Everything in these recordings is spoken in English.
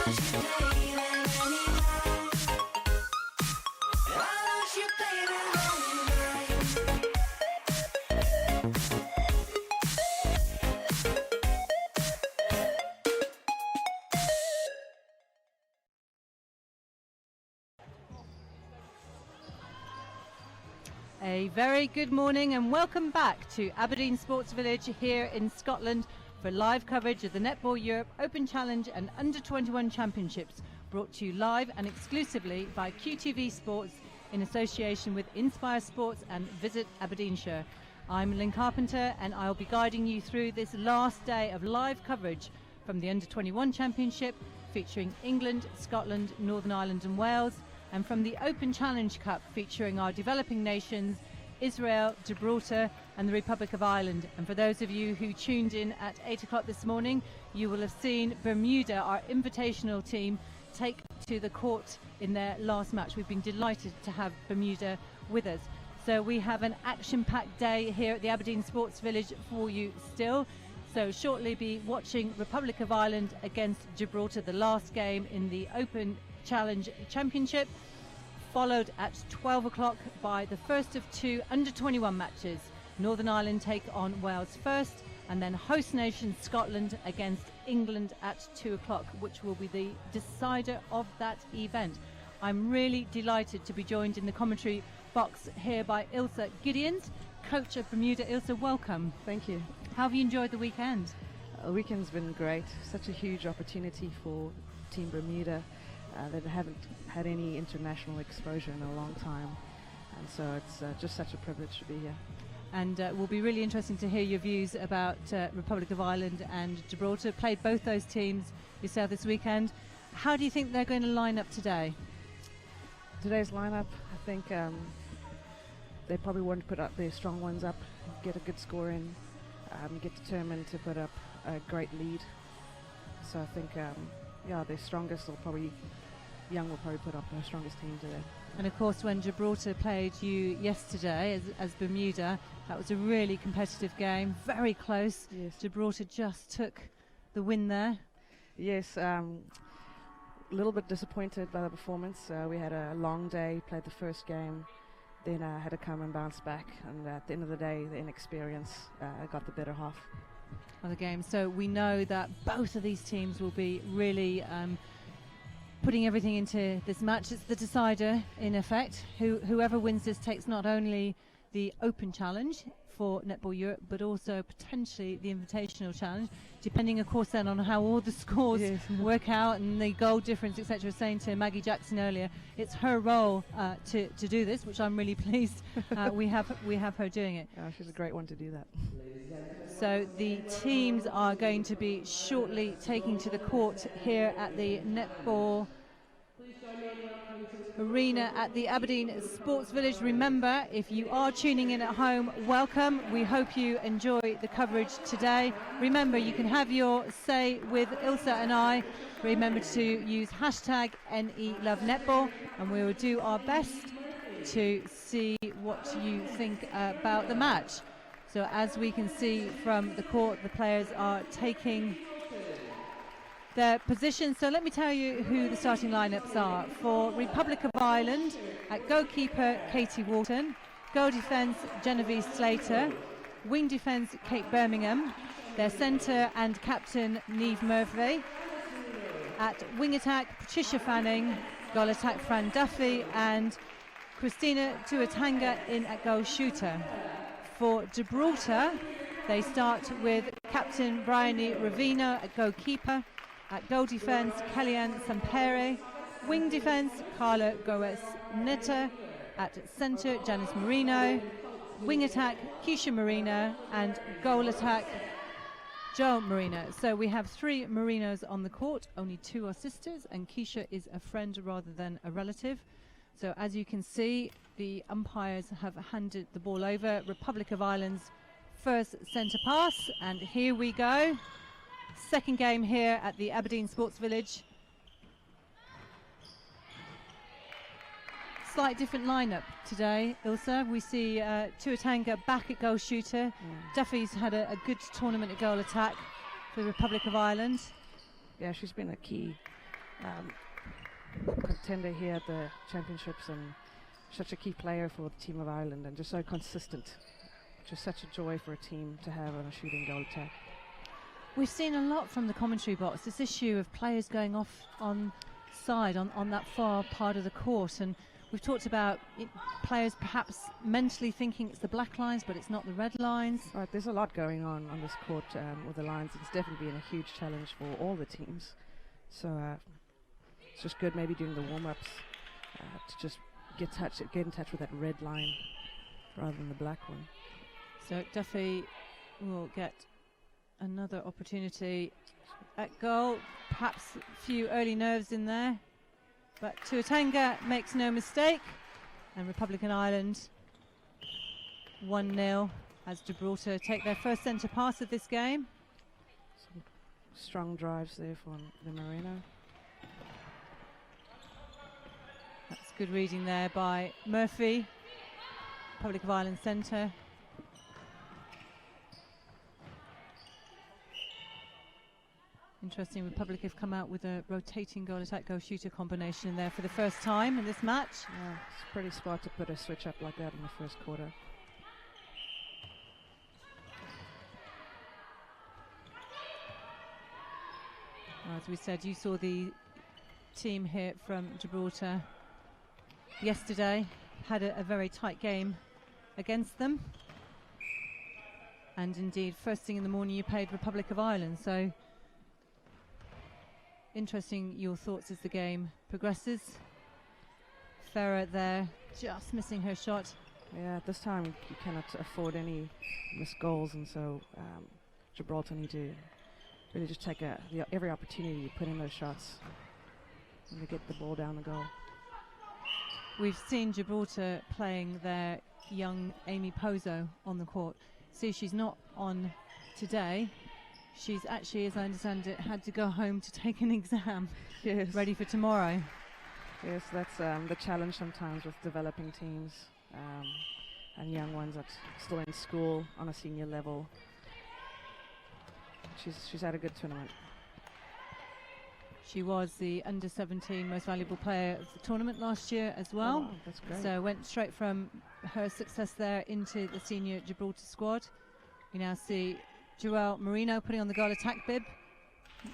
A very good morning and welcome back to Aberdeen Sports Village here in Scotland for live coverage of the Netball Europe Open Challenge and Under-21 Championships, brought to you live and exclusively by QTV Sports in association with Inspire Sports and Visit Aberdeenshire. I'm Lynn Carpenter and I'll be guiding you through this last day of live coverage from the Under-21 Championship featuring England, Scotland, Northern Ireland and Wales, and from the Open Challenge Cup featuring our developing nations Israel, Gibraltar and the Republic of Ireland. And for those of you who tuned in at 8 o'clock this morning, you will have seen Bermuda, our invitational team, take to the court in their last match. We've been delighted to have Bermuda with us. So we have an action-packed day here at the Aberdeen Sports Village for you still. So shortly be watching Republic of Ireland against Gibraltar, the last game in the Open Challenge Championship, followed at 12 o'clock by the first of two under-21 matches. Northern Ireland take on Wales first, and then host nation Scotland against England at 2 o'clock, which will be the decider of that event. I'm really delighted to be joined in the commentary box here by Ilse Gideons, coach of Bermuda. Ilse, welcome. Thank you. How have you enjoyed the weekend? The weekend's been great. Such a huge opportunity for Team Bermuda. They haven't had any international exposure in a long time, and so it's just such a privilege to be here. And it will be really interesting to hear your views about Republic of Ireland and Gibraltar. Played both those teams yourself this weekend. How do you think they're going to line up today? Today's lineup, I think they probably want to put up their strong ones up, get a good score in, get determined to put up a great lead. So I think, their strongest Young will probably put up their strongest team today. And of course, when Gibraltar played you yesterday as Bermuda, that was a really competitive game, very close. Yes. Gibraltar just took the win there. Yes, a little bit disappointed by the performance. We had a long day, played the first game, then had to come and bounce back, and at the end of the day, the inexperience got the better half of the game. So we know that both of these teams will be really putting everything into this match. It's the decider, in effect. Whoever wins this takes not only the Open Challenge for Netball Europe, but also potentially the Invitational Challenge, depending, of course, then on how all the scores work out and the goal difference, etc. Saying to Maggie Jackson earlier, it's her role to do this, which I'm really pleased we have her doing it. Oh, she's a great one to do that. So the teams are going to be shortly taking to the court here at the Netball Arena at the Aberdeen Sports Village. Remember, if you are tuning in at home, welcome. We hope you enjoy the coverage today. Remember, you can have your say with Ilse and I. Remember to use hashtag #NELoveNetball, and we will do our best to see what you think about the match. So as we can see from the court, the players are taking their position. So let me tell you who the starting lineups are. For Republic of Ireland, at goalkeeper Katie Walton, goal defence Genevieve Slater, wing defence Kate Birmingham, their centre and captain Niamh Murphy, at wing attack Patricia Fanning, goal attack Fran Duffy, and Christina Tuatanga in at goal shooter. For Gibraltar, they start with captain Bryony Ravina at goalkeeper, at goal defence Kellyanne Sampere, wing defence Carla Goes Netta, at centre Janice Marino, wing attack Keisha Marino, and goal attack Joe Marino. So we have three Marinos on the court, only two are sisters, and Keisha is a friend rather than a relative. So as you can see, the umpires have handed the ball over. Republic of Ireland's first centre pass, and here we go. Second game here at the Aberdeen Sports Village. Slight different lineup today, Ilse. We see Tuatanga back at goal shooter. Duffy's had a good tournament at goal attack for the Republic of Ireland. Yeah, she's been a key contender here at the championships and such a key player for the team of Ireland and just so consistent. Just such a joy for a team to have on a shooting goal attack. We've seen a lot from the commentary box, this issue of players going off on side on that far part of the court, and we've talked about players perhaps mentally thinking it's the black lines but it's not the red lines. Right, there's a lot going on this court with the lines. It's definitely been a huge challenge for all the teams, so it's just good maybe during the warm-ups to just get in touch with that red line rather than the black one. So Duffy will get another opportunity at goal. Perhaps a few early nerves in there, but Tuatanga makes no mistake, and Republican Ireland 1-0 as Gibraltar take their first centre pass of this game. Some strong drives there from the Marino. That's good reading there by Murphy, Republic of Ireland centre. Interesting, Republic have come out with a rotating goal attack goal shooter combination in there for the first time in this match. Yeah, it's pretty smart to put a switch up like that in the first quarter. As we said, you saw the team here from Gibraltar yesterday, had a very tight game against them. And indeed, first thing in the morning you played Republic of Ireland, so interesting your thoughts as the game progresses. Farah there just missing her shot. Yeah, at this time you cannot afford any missed goals, and so Gibraltar need to really just take every opportunity to put in those shots and to get the ball down the goal. We've seen Gibraltar playing their young Amy Pozo on the court. See, she's not on today. She's actually, as I understand it, had to go home to take an exam. Yes. Ready for tomorrow. Yes, that's the challenge sometimes with developing teams and young ones that still in school on a senior level. She's had a good tournament. She was the under-17 most valuable player of the tournament last year as well. Oh, wow, that's great. So went straight from her success there into the senior Gibraltar squad. We now see Joelle Marino putting on the goal attack bib.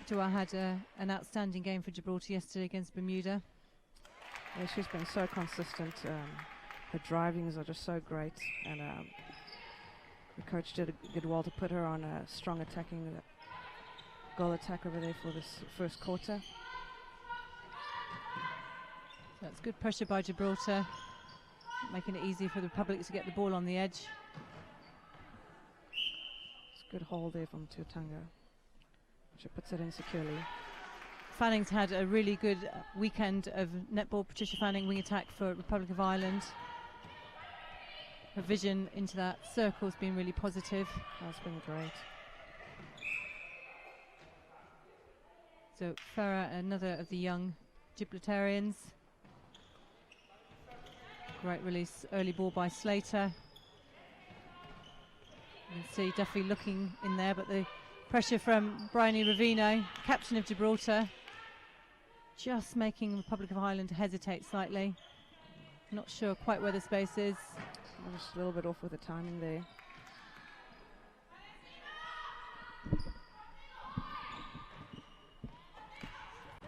Joelle had an outstanding game for Gibraltar yesterday against Bermuda. Yeah, she's been so consistent. Her drivings are just so great, and the coach did a good well to put her on a strong attacking goal attack over there for this first quarter. So it's good pressure by Gibraltar, making it easy for the Republic to get the ball on the edge. Good hold there from Tuatanga. She puts it in securely. Fanning's had a really good weekend of netball. Patricia Fanning, wing attack for Republic of Ireland. Her vision into that circle has been really positive. That's been great. So Farah, another of the young Gibraltarians. Great release, early ball by Slater. You can see Duffy looking in there, but the pressure from Bryony Ravino, captain of Gibraltar, just making Republic of Ireland hesitate slightly. Not sure quite where the space is. Just a little bit off with the timing there.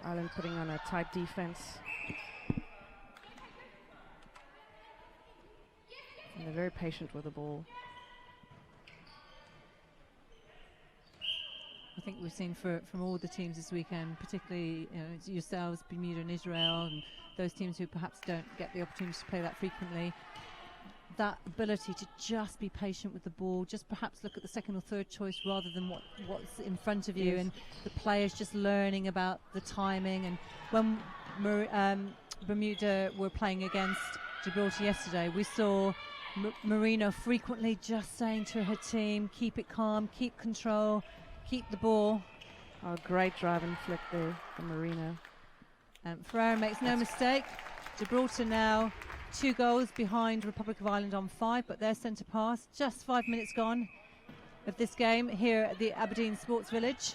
Ireland putting on a tight defense. And they're very patient with the ball. I think we've seen from all the teams this weekend, particularly yourselves, Bermuda and Israel, and those teams who perhaps don't get the opportunity to play that frequently, that ability to just be patient with the ball, just perhaps look at the second or third choice rather than what's in front of you, yes. And the players just learning about the timing. And when Bermuda were playing against Gibraltar yesterday, we saw Marino frequently just saying to her team, keep it calm, keep control, keep the ball. Oh, great drive and flick there from Marino. Ferreira makes no mistake. Gibraltar now 2 goals behind Republic of Ireland on 5, but their centre pass, just 5 minutes gone of this game here at the Aberdeen Sports Village.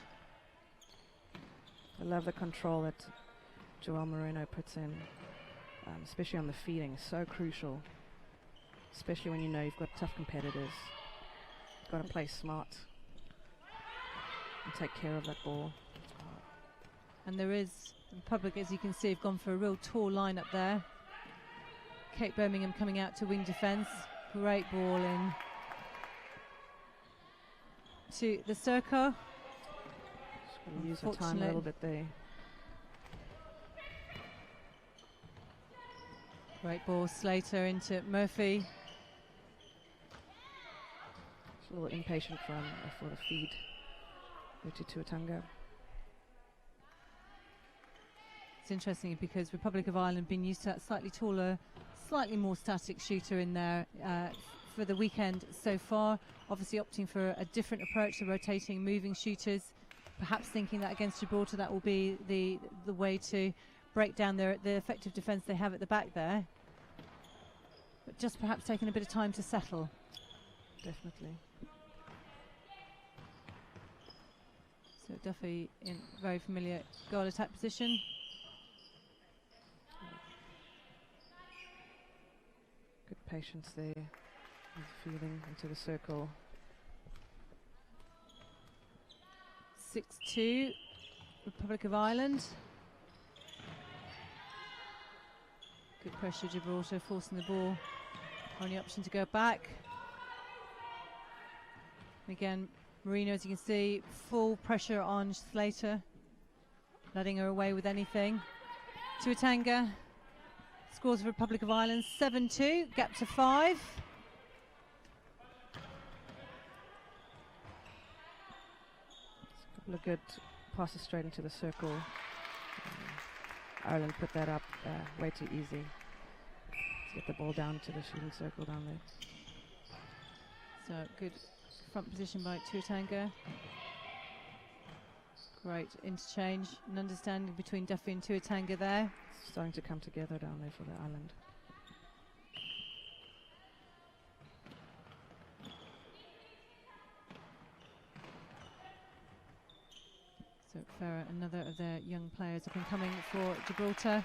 I love the control that Joel Moreno puts in, especially on the feeding, is so crucial. Especially when you know you've got tough competitors. You've got to play smart and take care of that ball. And there is, the public, as you can see, have gone for a real tall lineup there. Kate Birmingham coming out to wing defence. Great ball in to the circle. Just going to use the time a little bit there. Great ball, Slater into Murphy. Just a little impatient for the feed. To Tuatanga. It's interesting because Republic of Ireland been used to that slightly taller, slightly more static shooter in there for the weekend so far. Obviously opting for a different approach to rotating, moving shooters. Perhaps thinking that against Gibraltar that will be the way to break down the effective defence they have at the back there. But just perhaps taking a bit of time to settle. Definitely. So Duffy in very familiar goal attack position. Good patience there with feeding into the circle. 6-2, Republic of Ireland. Good pressure, Gibraltar forcing the ball. Only option to go back. Again, Marino, as you can see, full pressure on Slater, letting her away with anything. Tuatanga scores for Republic of Ireland, 7-2, gap to 5. A couple of good passes straight into the circle. Ireland put that up way too easy. Let's get the ball down to the shooting circle down there. So good front position by Tuatanga. Great interchange and understanding between Duffy and Tuatanga there. It's starting to come together down there for the island. So Farah, another of their young players up and coming for Gibraltar.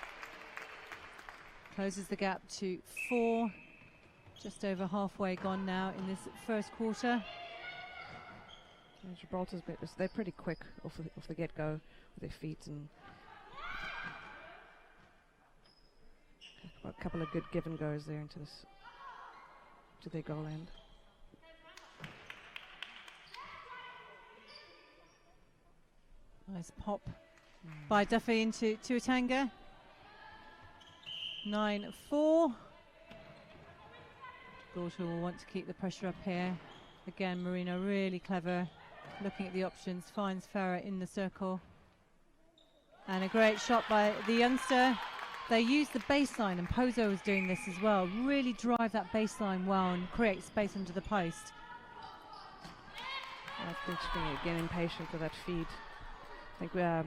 Closes the gap to 4. Just over halfway gone now in this first quarter. Yeah, Gibraltar's they're pretty quick off the get-go with their feet, and a couple of good give and goes there into their goal end. Nice pop by Duffy into Tuatanga. 9-4. Gibraltar will want to keep the pressure up here. Again, Marino really clever, looking at the options, finds Farah in the circle. And a great shot by the youngster. They use the baseline, and Pozo is doing this as well. Really drive that baseline well and create space under the post. I think she's being again impatient for that feed. I think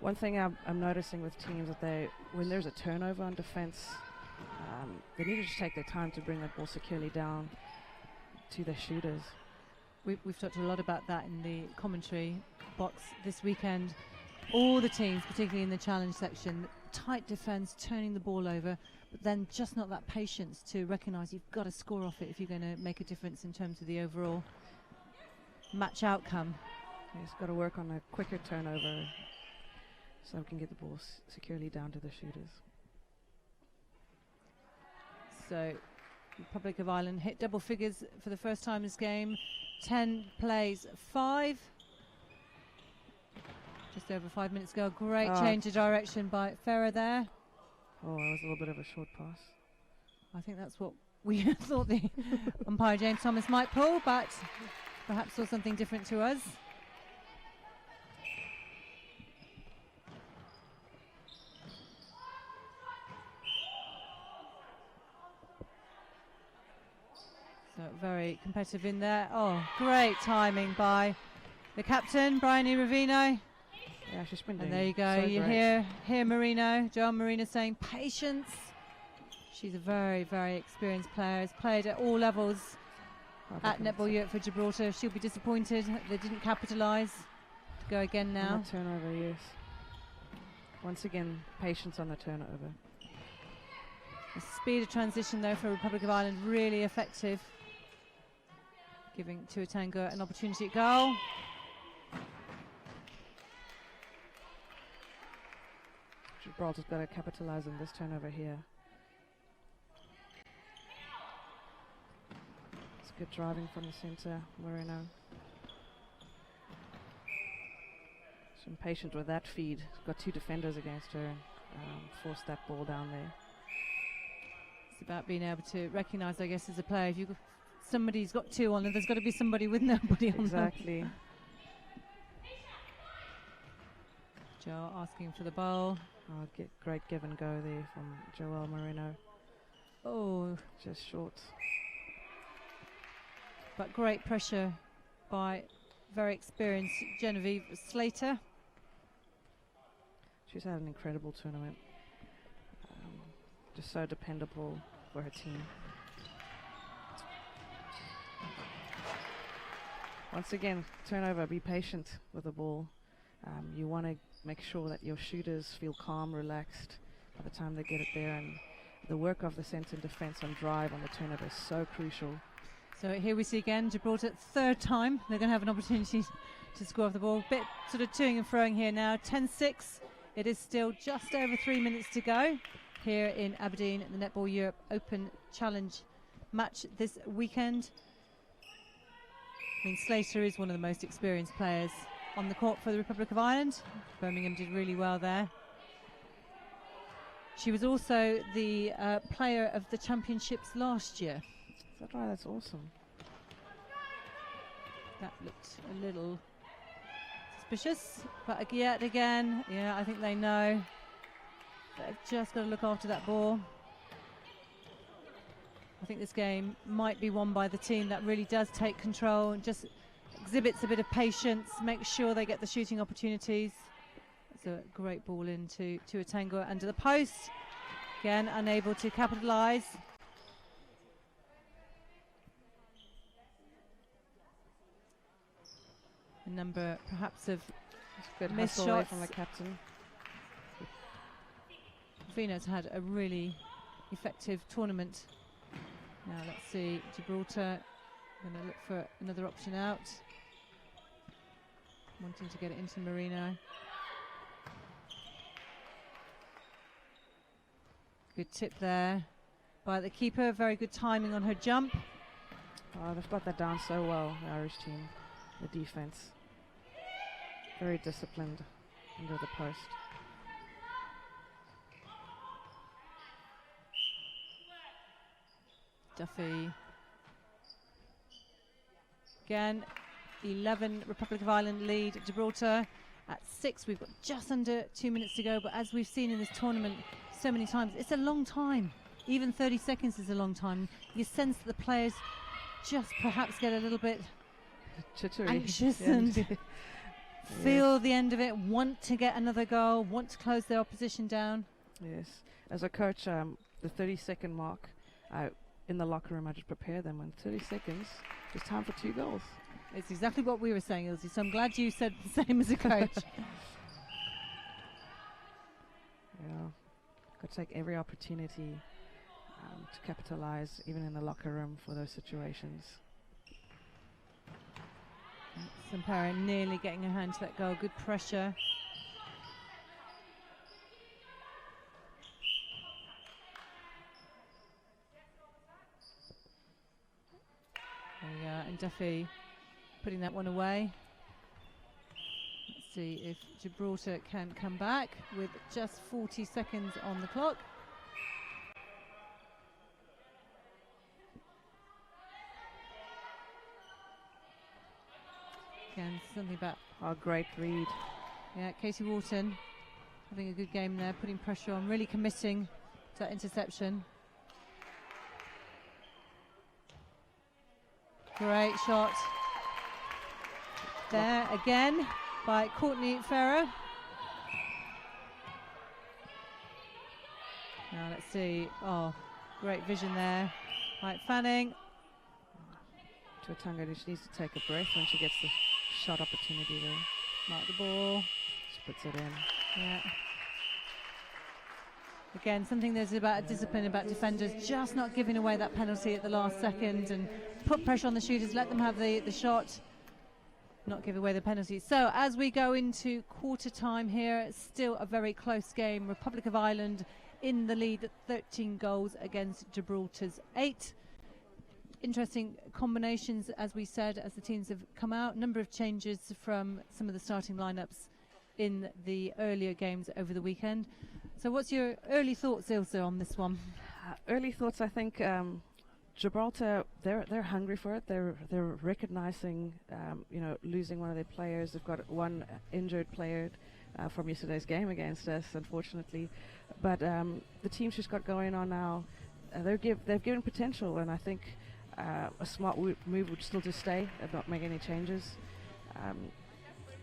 one thing I'm noticing with teams that when there's a turnover on defence, they need to just take their time to bring that ball securely down to their shooters. We've talked a lot about that in the commentary box this weekend. All the teams, particularly in the challenge section, tight defence, turning the ball over, but then just not that patience to recognise you've got to score off it if you're going to make a difference in terms of the overall match outcome. He's got to work on a quicker turnover so we can get the ball securely down to the shooters. So Republic of Ireland hit double figures for the first time this game. 10 plays 5. Just over 5 minutes ago. Great change of direction by Farah there. Oh, that was a little bit of a short pass. I think that's what we thought the umpire James Thomas might pull, but perhaps saw something different to us. So very competitive in there. Oh, great timing by the captain, Bryony Ravino. Yeah, she's been doing. And there you go. So You great. hear Marino, Joan Marino saying patience. She's a very, very experienced player. Has played at all levels at Netball Europe for Gibraltar. She'll be disappointed they didn't capitalise. To go again now. Turnover, yes. Once again, patience on the turnover. The speed of transition, though, for Republic of Ireland really effective, giving Tuatanga an opportunity at goal. Gibraltar's got to capitalise on this turnover here. It's good driving from the centre, Moreno. She's impatient with that feed. She's got two defenders against her and forced that ball down there. It's about being able to recognise, I guess, as a player, if somebody's got two on, and there's got to be somebody with nobody on them. Exactly. Joe asking for the ball. Oh, great give and go there from Joel Moreno. Oh, just short. But great pressure by very experienced Genevieve Slater. She's had an incredible tournament. Just so dependable for her team. Once again, turnover, be patient with the ball. You want to make sure that your shooters feel calm, relaxed by the time they get it there, and the work of the centre defence on drive on the turnover is so crucial. So here we see again Gibraltar, third time they're going to have an opportunity to score off the ball. Bit sort of toing and froing here now. 10-6. It is still just over 3 minutes to go here in Aberdeen at the Netball Europe Open Challenge match this weekend. I mean, Slater is one of the most experienced players on the court for the Republic of Ireland. Birmingham did really well there. She was also the player of the championships last year. Is that right? That's awesome. That looked a little suspicious, but yet again, yeah, I think they know. They've just got to look after that ball. I think this game might be won by the team that really does take control and just exhibits a bit of patience, makes sure they get the shooting opportunities. It's a great ball into Tuatanga under the post. Again, unable to capitalise. A number perhaps of good missed hustle shots from the captain. Vino's had a really effective tournament. Now let's see, Gibraltar going to look for another option out. Wanting to get it into Marino. Good tip there by the keeper, very good timing on her jump. Oh, they've got that down so well, the Irish team, the defence. Very disciplined under the post. Duffy. Again, 11 Republic of Ireland lead Gibraltar at 6. We've got just under 2 minutes to go, but as we've seen in this tournament so many times, it's a long time. Even 30 seconds is a long time. You sense that the players just perhaps get a little bit jittery, anxious and feel the end of it, want to get another goal, want to close their opposition down. Yes. As a coach, the 30-second mark, in the locker room, I just prepare them. In 30 seconds, it's time for 2 goals. It's exactly what we were saying, Ilse, so I'm glad you said the same as a coach. Yeah, got to take every opportunity to capitalise, even in the locker room, for those situations. Sampara nearly getting a hand to that goal. Good pressure. There we go, and Duffy putting that one away. Let's see if Gibraltar can come back with just 40 seconds on the clock. Again, something about... Oh, great read. Yeah, Katie Wharton having a good game there, putting pressure on, really committing to that interception. Great shot there again by Courtney Farrow. Now let's see. Oh, great vision there. Right, Fanning. Tuatanga just needs to take a breath when she gets the shot opportunity there. Mark the ball. She puts it in. Yeah. Again, something that's about discipline, about defenders just not giving away that penalty at the last second and put pressure on the shooters, let them have the shot, not give away the penalty. So as we go into quarter time here, still a very close game. Republic of Ireland in the lead at 13 goals against Gibraltar's 8. Interesting combinations, as we said, as the teams have come out. Number of changes from some of the starting lineups in the earlier games over the weekend. So what's your early thoughts, Ilse, on this one? Early thoughts, I think Gibraltar, they're hungry for it. They're recognizing, losing one of their players. They've got one injured player from yesterday's game against us, unfortunately. But the team she's got going on now, they've given potential, and I think a smart move would still to stay and not make any changes.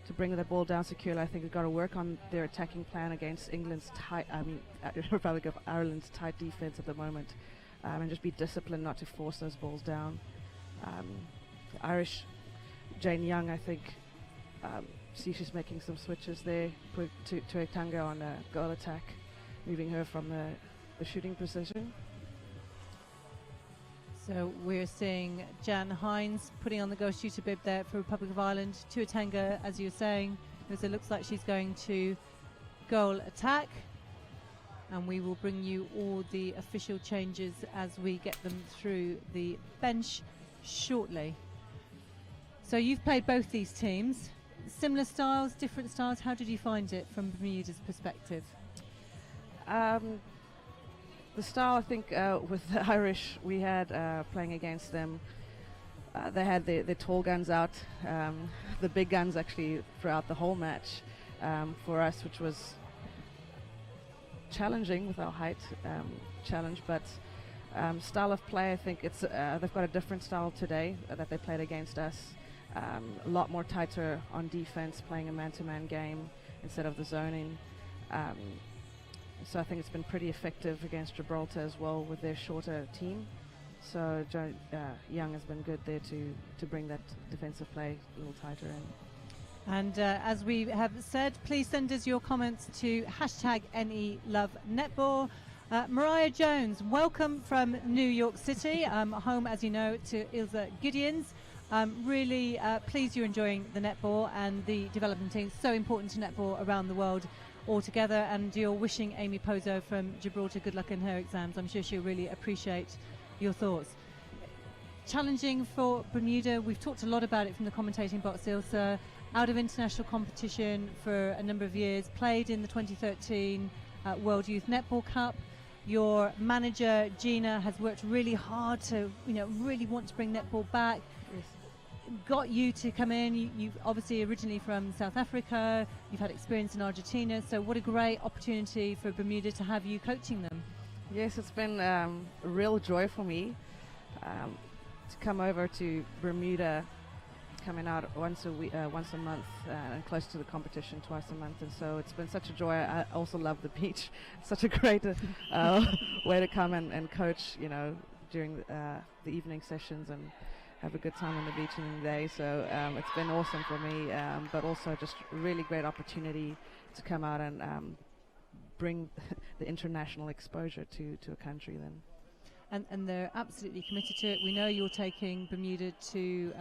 To bring the ball down securely, I think they've got to work on their attacking plan against Republic of Ireland's tight defense at the moment, and just be disciplined not to force those balls down. The Irish, Jane Young, I think, see she's making some switches there, put to Tuatanga on a goal attack, moving her from the shooting position. So we're seeing Jan Hines putting on the goal shooter bib there for Republic of Ireland. Tuatanga, as you were saying, because it looks like she's going to goal attack. And we will bring you all the official changes as we get them through the bench shortly. So you've played both these teams. Similar styles, different styles. How did you find it from Bermuda's perspective? The style, I think, with the Irish, we had playing against them, they had the tall guns out, the big guns actually throughout the whole match for us, which was challenging with our height challenge, but style of play, I think it's they've got a different style today that they played against us, a lot more tighter on defense, playing a man-to-man game instead of the zoning. So I think it's been pretty effective against Gibraltar as well with their shorter team. So Young has been good there to bring that defensive play a little tighter in. And as we have said, please send us your comments to #NELoveNetball. Mariah Jones, welcome from New York City, home, as you know, to Ilse Gideons. Really pleased you're enjoying the netball and the development team. So important to netball around the world altogether, and you're wishing Amy Pozo from Gibraltar good luck in her exams. I'm sure she'll really appreciate your thoughts. Challenging for Bermuda, we've talked a lot about it from the commentating box, Ilse. Out of international competition for a number of years, played in the 2013 World Youth Netball Cup. Your manager Gina has worked really hard to really want to bring netball back. Yes. Got you to come in. You've obviously originally from South Africa, you've had experience in Argentina, so what a great opportunity for Bermuda to have you coaching them. Yes, it's been a real joy for me to come over to Bermuda, coming out once a month and close to the competition twice a month, and so it's been such a joy. I also love the beach. Such a great way to come and coach, during the evening sessions and have a good time on the beach in the day. So it's been awesome for me, but also just really great opportunity to come out and bring the international exposure to a country then. And they're absolutely committed to it. We know you're taking Bermuda to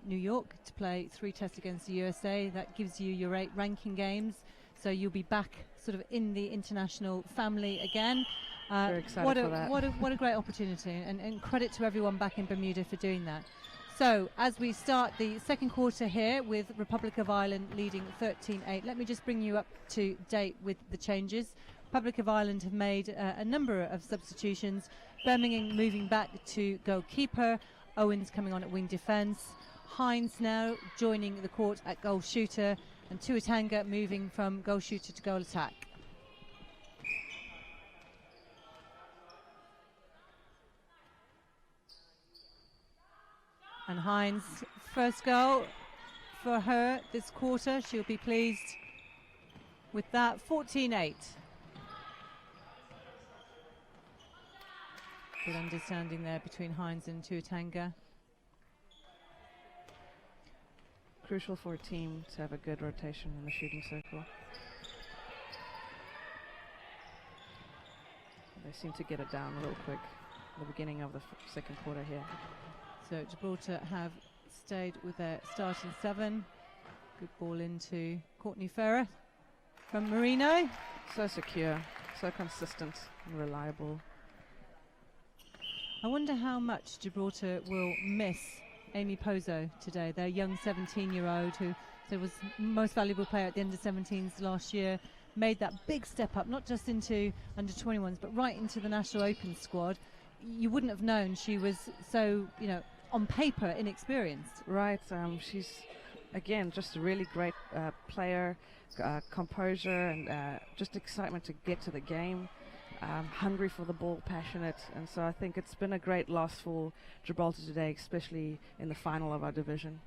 New York to play 3 tests against the USA. That gives you your 8 ranking games. So you'll be back sort of in the international family again. Very excited for that. What a great opportunity, and credit to everyone back in Bermuda for doing that. So as we start the second quarter here with Republic of Ireland leading 13-8, let me just bring you up to date with the changes. Republic of Ireland have made a number of substitutions. Birmingham moving back to goalkeeper, Owens coming on at wing defence, Hines now joining the court at goal shooter, and Tuatanga moving from goal shooter to goal attack. And Hines, first goal for her this quarter. She'll be pleased with that. 14-8. Good understanding there between Hines and Tuatanga. Crucial for a team to have a good rotation in the shooting circle. they seem to get it down real quick at the beginning of the second quarter here. So Gibraltar have stayed with their starting 7. Good ball into Courtney Ferrer from Marino. So secure, so consistent and reliable. I wonder how much Gibraltar will miss Amy Pozo today, their young 17-year-old who was most valuable player at the under-17s last year, made that big step up, not just into under-21s, but right into the National Open squad. You wouldn't have known she was so, on paper, inexperienced. Right, she's, again, just a really great player, composure, and just excitement to get to the game. Hungry for the ball, passionate, and so I think it's been a great loss for Gibraltar today, especially in the final of our division.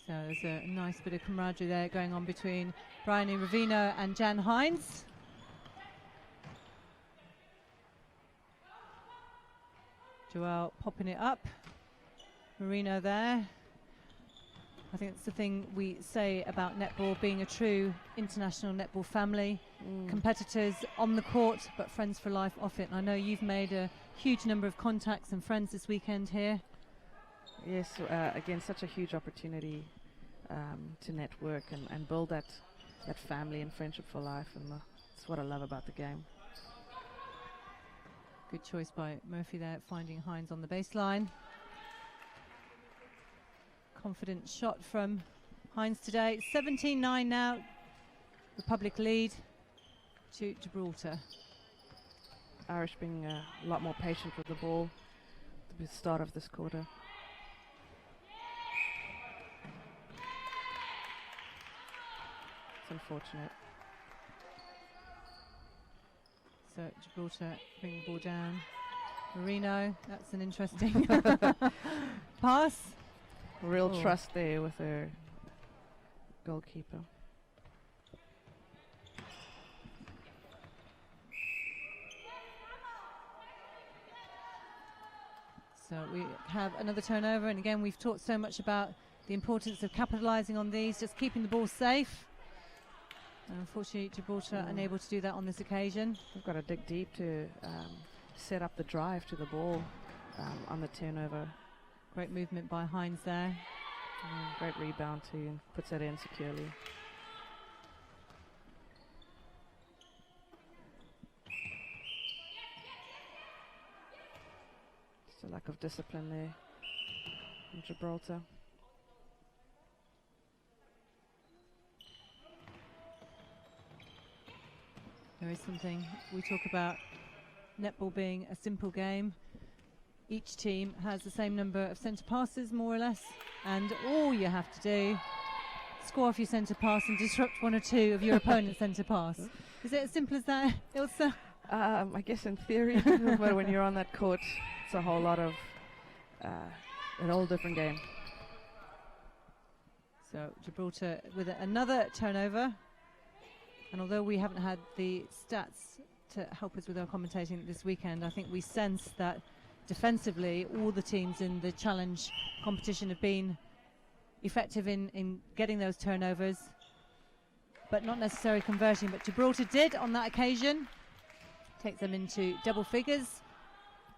So there's a nice bit of camaraderie there going on between Bryony Ravino and Jan Hines. Joelle popping it up. Marino there. I think it's the thing we say about netball being a true international netball family. Competitors on the court, but friends for life off it. And I know you've made a huge number of contacts and friends this weekend here. Yes, again, such a huge opportunity to network and build that family and friendship for life, and that's what I love about the game. Good choice by Murphy there, finding Hines on the baseline. Confident shot from Hines today. 17-9 now. Republic lead to Gibraltar. Irish being a lot more patient with the ball at the start of this quarter. It's unfortunate. So Gibraltar bring the ball down. Marino, that's an interesting pass. Real trust there with her goalkeeper. So we have another turnover, and again we've talked so much about the importance of capitalising on these, just keeping the ball safe. And unfortunately Gibraltar unable to do that on this occasion. We've got to dig deep to set up the drive to the ball on the turnover. Great movement by Hines there. Great rebound too, and puts that in securely. Just a lack of discipline there in Gibraltar. There is something, we talk about netball being a simple game. Each team has the same number of centre passes, more or less, and all you have to do, score off your centre pass and disrupt one or two of your opponent's centre pass. Is it as simple as that, Ilse? I guess in theory, but when you're on that court, it's a whole lot of an whole different game. So Gibraltar with another turnover, and although we haven't had the stats to help us with our commentating this weekend, I think we sense that defensively all the teams in the challenge competition have been effective in getting those turnovers, but not necessarily converting. But Gibraltar did on that occasion. Takes them into double figures,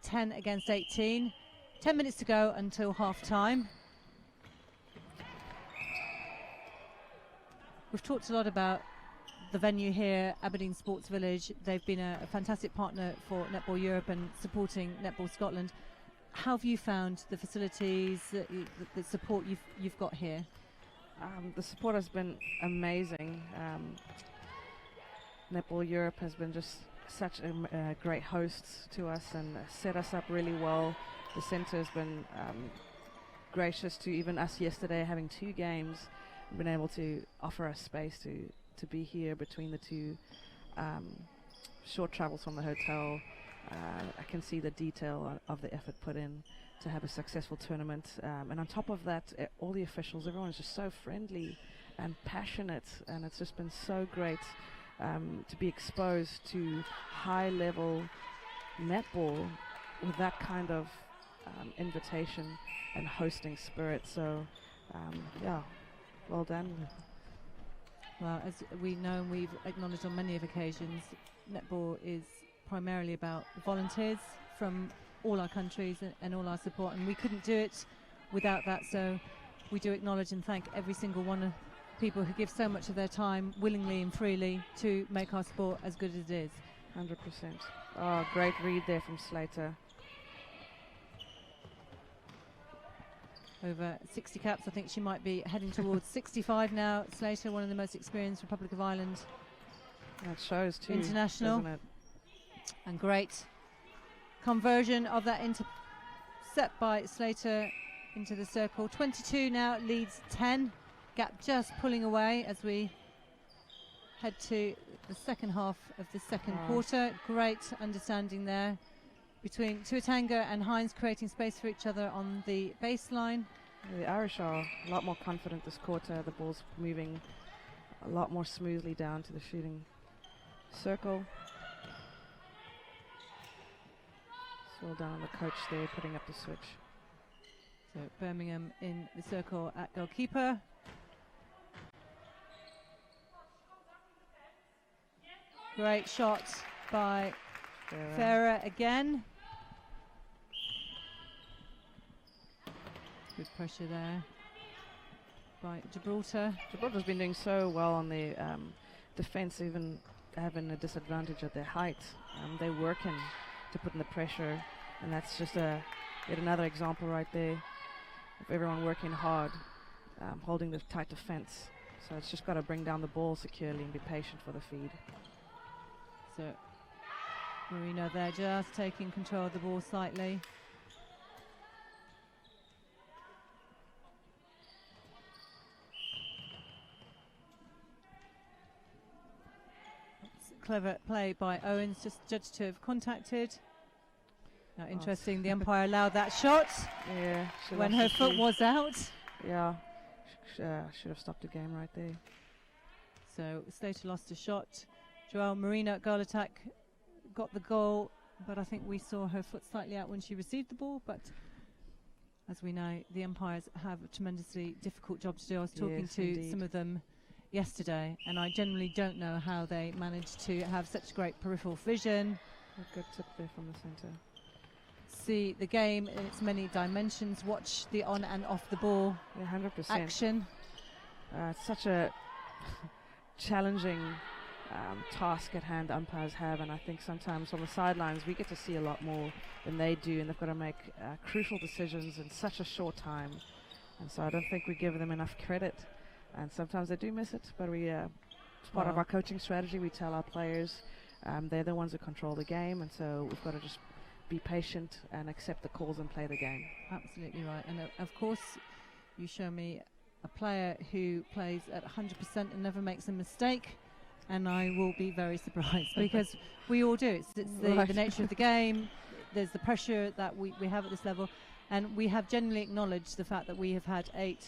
10 against 18. 10 minutes to go until half time. We've talked a lot about the venue here, Aberdeen Sports Village. They've been a fantastic partner for Netball Europe and supporting Netball Scotland. How have you found the facilities, the support you've got here? The support has been amazing. Netball Europe has been just such a great host to us and set us up really well. The centre has been gracious to even us yesterday, having 2 games, been able to offer us space to be here between the 2 short travels from the hotel. I can see the detail of the effort put in to have a successful tournament, and on top of that, all the officials, everyone is just so friendly and passionate, and it's just been so great to be exposed to high level netball with that kind of invitation and hosting spirit. So yeah, well done. Well, as we know and we've acknowledged on many of occasions, netball is primarily about volunteers from all our countries and all our support, and we couldn't do it without that. So we do acknowledge and thank every single one of people who give so much of their time willingly and freely to make our sport as good as it is. 100%. Oh, great read there from Slater. Over 60 caps. I think she might be heading towards 65 now. Slater, one of the most experienced Republic of Ireland That shows too, international. doesn't it? And great conversion of that intercept by Slater into the circle. 22 now, leads 10. Gap just pulling away as we head to the second half of the second quarter. Great understanding there between Tuatanga and Hines, creating space for each other on the baseline. The Irish are a lot more confident this quarter. The ball's moving a lot more smoothly down to the shooting circle. Well done on the coach there, putting up the switch. So Birmingham in the circle at goalkeeper. Great shot by Farah again. Good pressure there by Gibraltar. Gibraltar's been doing so well on the defense, even having a disadvantage at their height. They're working to put in the pressure, and that's just yet another example right there of everyone working hard, holding the tight defense. So it's just got to bring down the ball securely and be patient for the feed. So Marino there just taking control of the ball slightly. Clever play by Owens, just judged to have contacted. Now interesting, the umpire allowed that shot. Yeah, when her foot was out. Yeah, should have stopped the game right there. So Slater lost a shot. Joelle Marino at goal attack got the goal, but I think we saw her foot slightly out when she received the ball. But as we know, the umpires have a tremendously difficult job to do. I was talking to some of them yesterday, and I generally don't know how they manage to have such great peripheral vision. A good tip there from the centre. See the game in its many dimensions, watch the on and off the ball 100% action. It's such a challenging task at hand umpires have, and I think sometimes on the sidelines we get to see a lot more than they do, and they've got to make crucial decisions in such a short time, and so I don't think we give them enough credit, and sometimes they do miss it, but we as part of our coaching strategy, we tell our players they're the ones who control the game, and so we've got to just be patient and accept the calls and play the game. Absolutely right. And of course you show me a player who plays at 100% and never makes a mistake, and I will be very surprised because we all do. It's the nature of the game. There's the pressure that we have at this level, and we have generally acknowledged the fact that we have had 8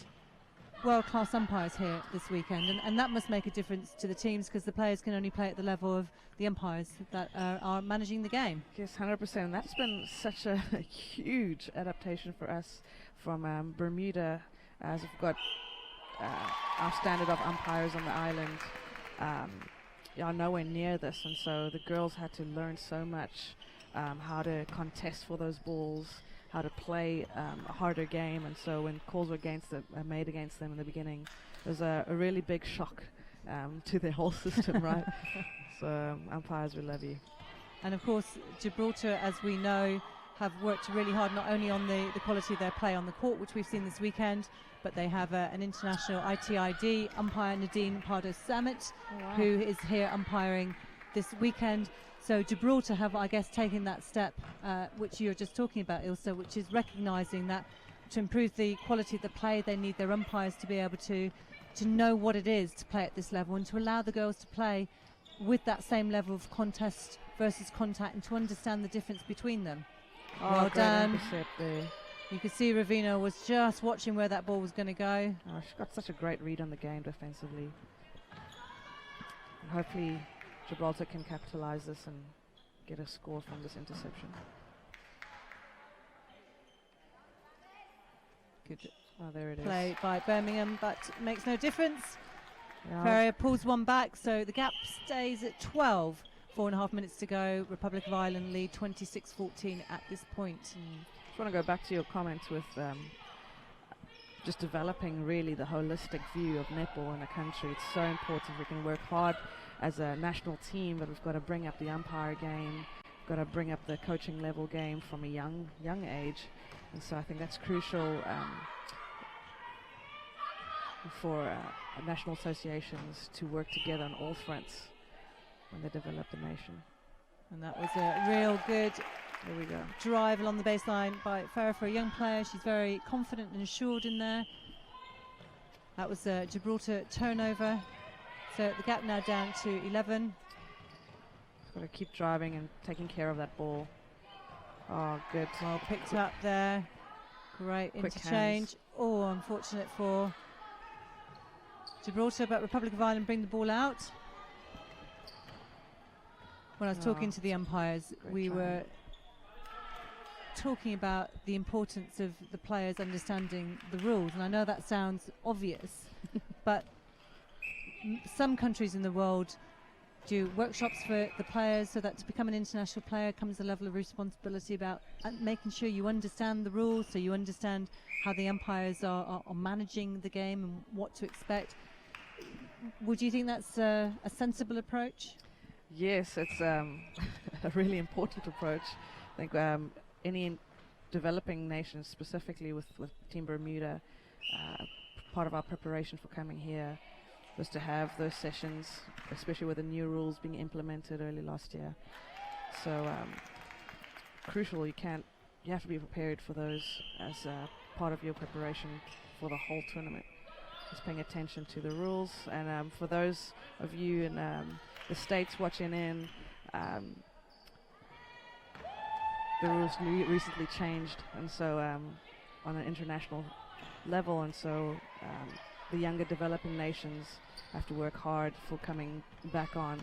world-class umpires here this weekend, and that must make a difference to the teams because the players can only play at the level of the umpires that are managing the game. Yes, 100%. That's been such a huge adaptation for us from Bermuda, as we've got our standard of umpires on the island are nowhere near this, and so the girls had to learn so much how to contest for those balls, how to play a harder game, and so when calls were made against them in the beginning, it was a really big shock to their whole system, right? So umpires, we love you. And of course Gibraltar, as we know, have worked really hard not only on the quality of their play on the court, which we've seen this weekend, but they have an international ITID umpire, Nadine Pardo-Sammet, who is here umpiring this weekend. So Gibraltar have, I guess, taken that step, which you're just talking about, Ilse, which is recognising that to improve the quality of the play, they need their umpires to be able to know what it is to play at this level and to allow the girls to play with that same level of contest versus contact and to understand the difference between them. Well done. You could see Ravina was just watching where that ball was going to go. Oh, she's got such a great read on the game defensively. And hopefully Gibraltar can capitalise this and get a score from this interception. Good there it play is. by Birmingham, but makes no difference. Yeah. Ferrier pulls one back, so the gap stays at 12 4.5 minutes to go. Republic of Ireland lead 26-14 at this point. Just want to go back to your comments with just developing really the holistic view of netball in the country. It's so important. We can work hard as a national team, but we've got to bring up the umpire game, got to bring up the coaching level game from a young age, and so I think that's crucial for national associations to work together on all fronts when they develop the nation. And that was a real good There we go. drive along the baseline by Farah for a young player. She's very confident and assured in there. That was a Gibraltar turnover. So the gap now down to 11. Got to keep driving and taking care of that ball. Oh, good. Well picked up there. Great Quick interchange. hands. Oh, unfortunate for Gibraltar, but Republic of Ireland bring the ball out. When I was talking to the umpires, we were talking about the importance of the players understanding the rules, and I know that sounds obvious, but some countries in the world do workshops for the players so that to become an international player comes a level of responsibility about making sure you understand the rules, so you understand how the umpires are managing the game and what to expect. Would you think that's a sensible approach? Yes, it's a really important approach. I think any developing nations, specifically with Team Bermuda, part of our preparation for coming here was to have those sessions, especially with the new rules being implemented early last year. So crucial, you have to be prepared for those as part of your preparation for the whole tournament. Just paying attention to the rules, and for those of you in the States watching in, the rules recently changed, and so on an international level, and so the younger developing nations have to work hard for coming back on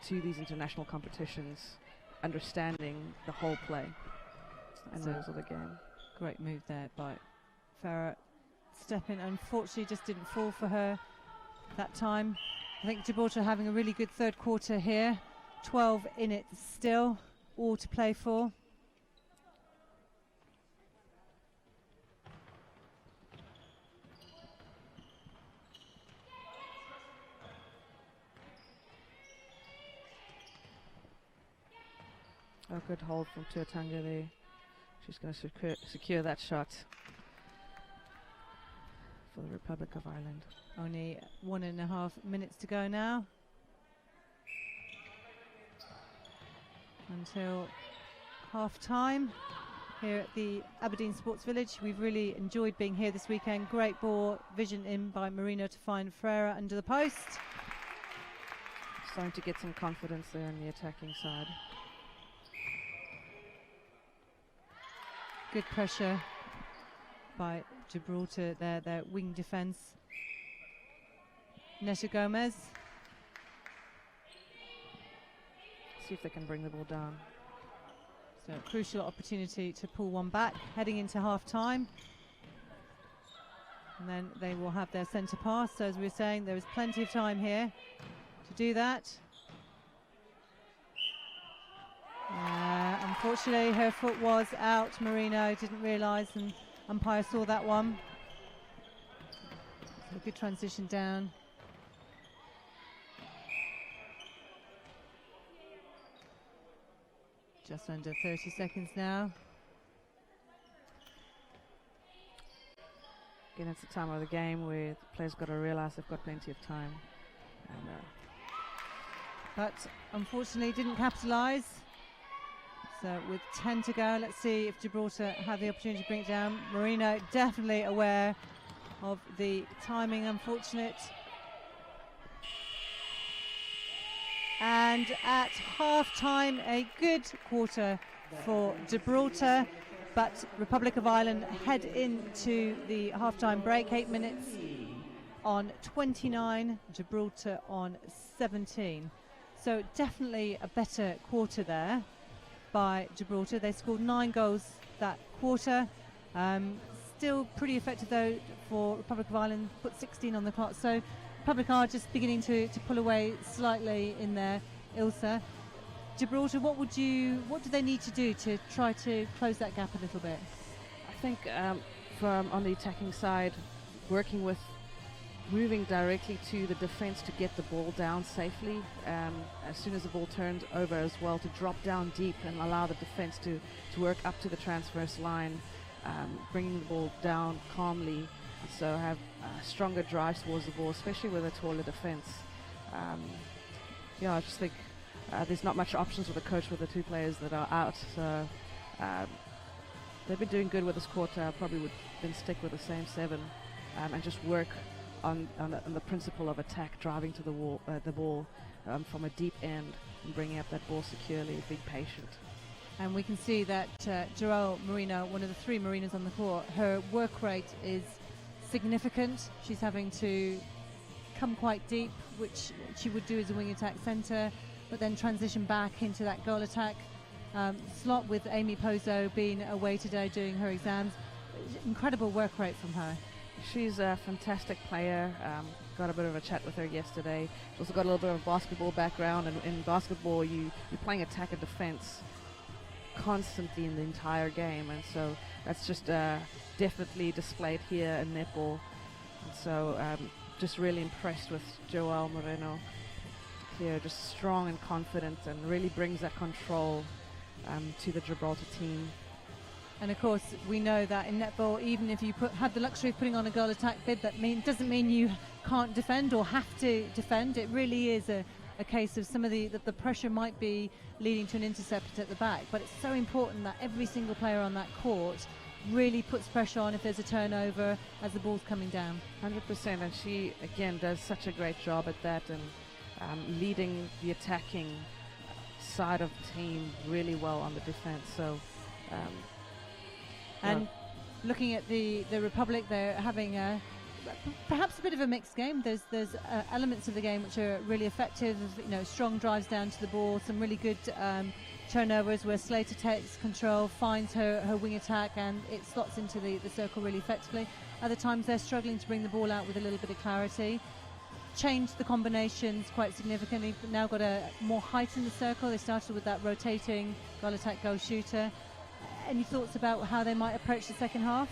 to these international competitions, understanding the whole play and rules of the game. Great move there by Farah. Stepping, unfortunately, just didn't fall for her that time. I think Gibraltar having a really good third quarter here. 12 in it still, all to play for. Oh, good hold from Tuatanga there. She's going to secure that shot for the Republic of Ireland. Only 1.5 minutes to go now until half time here at the Aberdeen Sports Village. We've really enjoyed being here this weekend. Great ball vision in by Marino to find Ferreira under the post. Starting to get some confidence there on the attacking side. Good pressure by Gibraltar there, their wing defence. Netta Gomez. See if they can bring the ball down. So a crucial opportunity to pull one back, heading into half time. And then they will have their centre pass. So as we were saying, there is plenty of time here to do that. Unfortunately, her foot was out. Marino didn't realise, and umpire saw that one. So a good transition down. Just under 30 seconds now. Again, it's the time of the game where the players got to realise they've got plenty of time. And, but unfortunately didn't capitalise. So with 10 to go, let's see if Gibraltar have the opportunity to bring it down. Marino definitely aware of the timing, unfortunate. And at half-time, a good quarter for Gibraltar, but Republic of Ireland head into the half-time break. 8 minutes on 29, Gibraltar on 17. So definitely a better quarter there by Gibraltar. They scored 9 goals that quarter. Still pretty effective though for Republic of Ireland, put 16 on the clock. So Republic are just beginning to pull away slightly in there. Ilse. Gibraltar, what do they need to do to try to close that gap a little bit? I think from on the attacking side, working with moving directly to the defense to get the ball down safely. As soon as the ball turned over as well, to drop down deep and allow the defense to work up to the transverse line, bringing the ball down calmly. So have stronger drives towards the ball, especially with a taller defense. I just think there's not much options with the coach with the two players that are out. So they've been doing good with this quarter. Probably would then stick with the same 7 and just work on the principle of attack, driving to the ball from a deep end and bringing up that ball securely, being patient. And we can see that Joelle Marino, one of the 3 Marinas on the court, her work rate is significant. She's having to come quite deep, which she would do as a wing attack centre, but then transition back into that goal attack slot, with Amy Pozo being away today doing her exams. Incredible work rate from her. She's a fantastic player. Got a bit of a chat with her yesterday. She's also got a little bit of a basketball background, and in basketball you're playing attack and defense constantly in the entire game, and so that's just definitely displayed here in netball. And so just really impressed with Joelle Moreno here, just strong and confident, and really brings that control to the Gibraltar team. And of course, we know that in netball, even if you have the luxury of putting on a goal attack bid, that doesn't mean you can't defend or have to defend. It really is a case of some of the pressure might be leading to an intercept at the back, but it's so important that every single player on that court really puts pressure on if there's a turnover as the ball's coming down. 100%, and she again does such a great job at that, and leading the attacking side of the team really well on the defense. So and looking at the Republic, they're having perhaps a bit of a mixed game. There's elements of the game which are really effective, strong drives down to the ball, some really good turnovers where Slater takes control, finds her wing attack, and it slots into the circle really effectively. Other times they're struggling to bring the ball out with a little bit of clarity. Changed the combinations quite significantly, but now got a more height in the circle. They started with that rotating goal attack, goal shooter. Any thoughts about how they might approach the second half?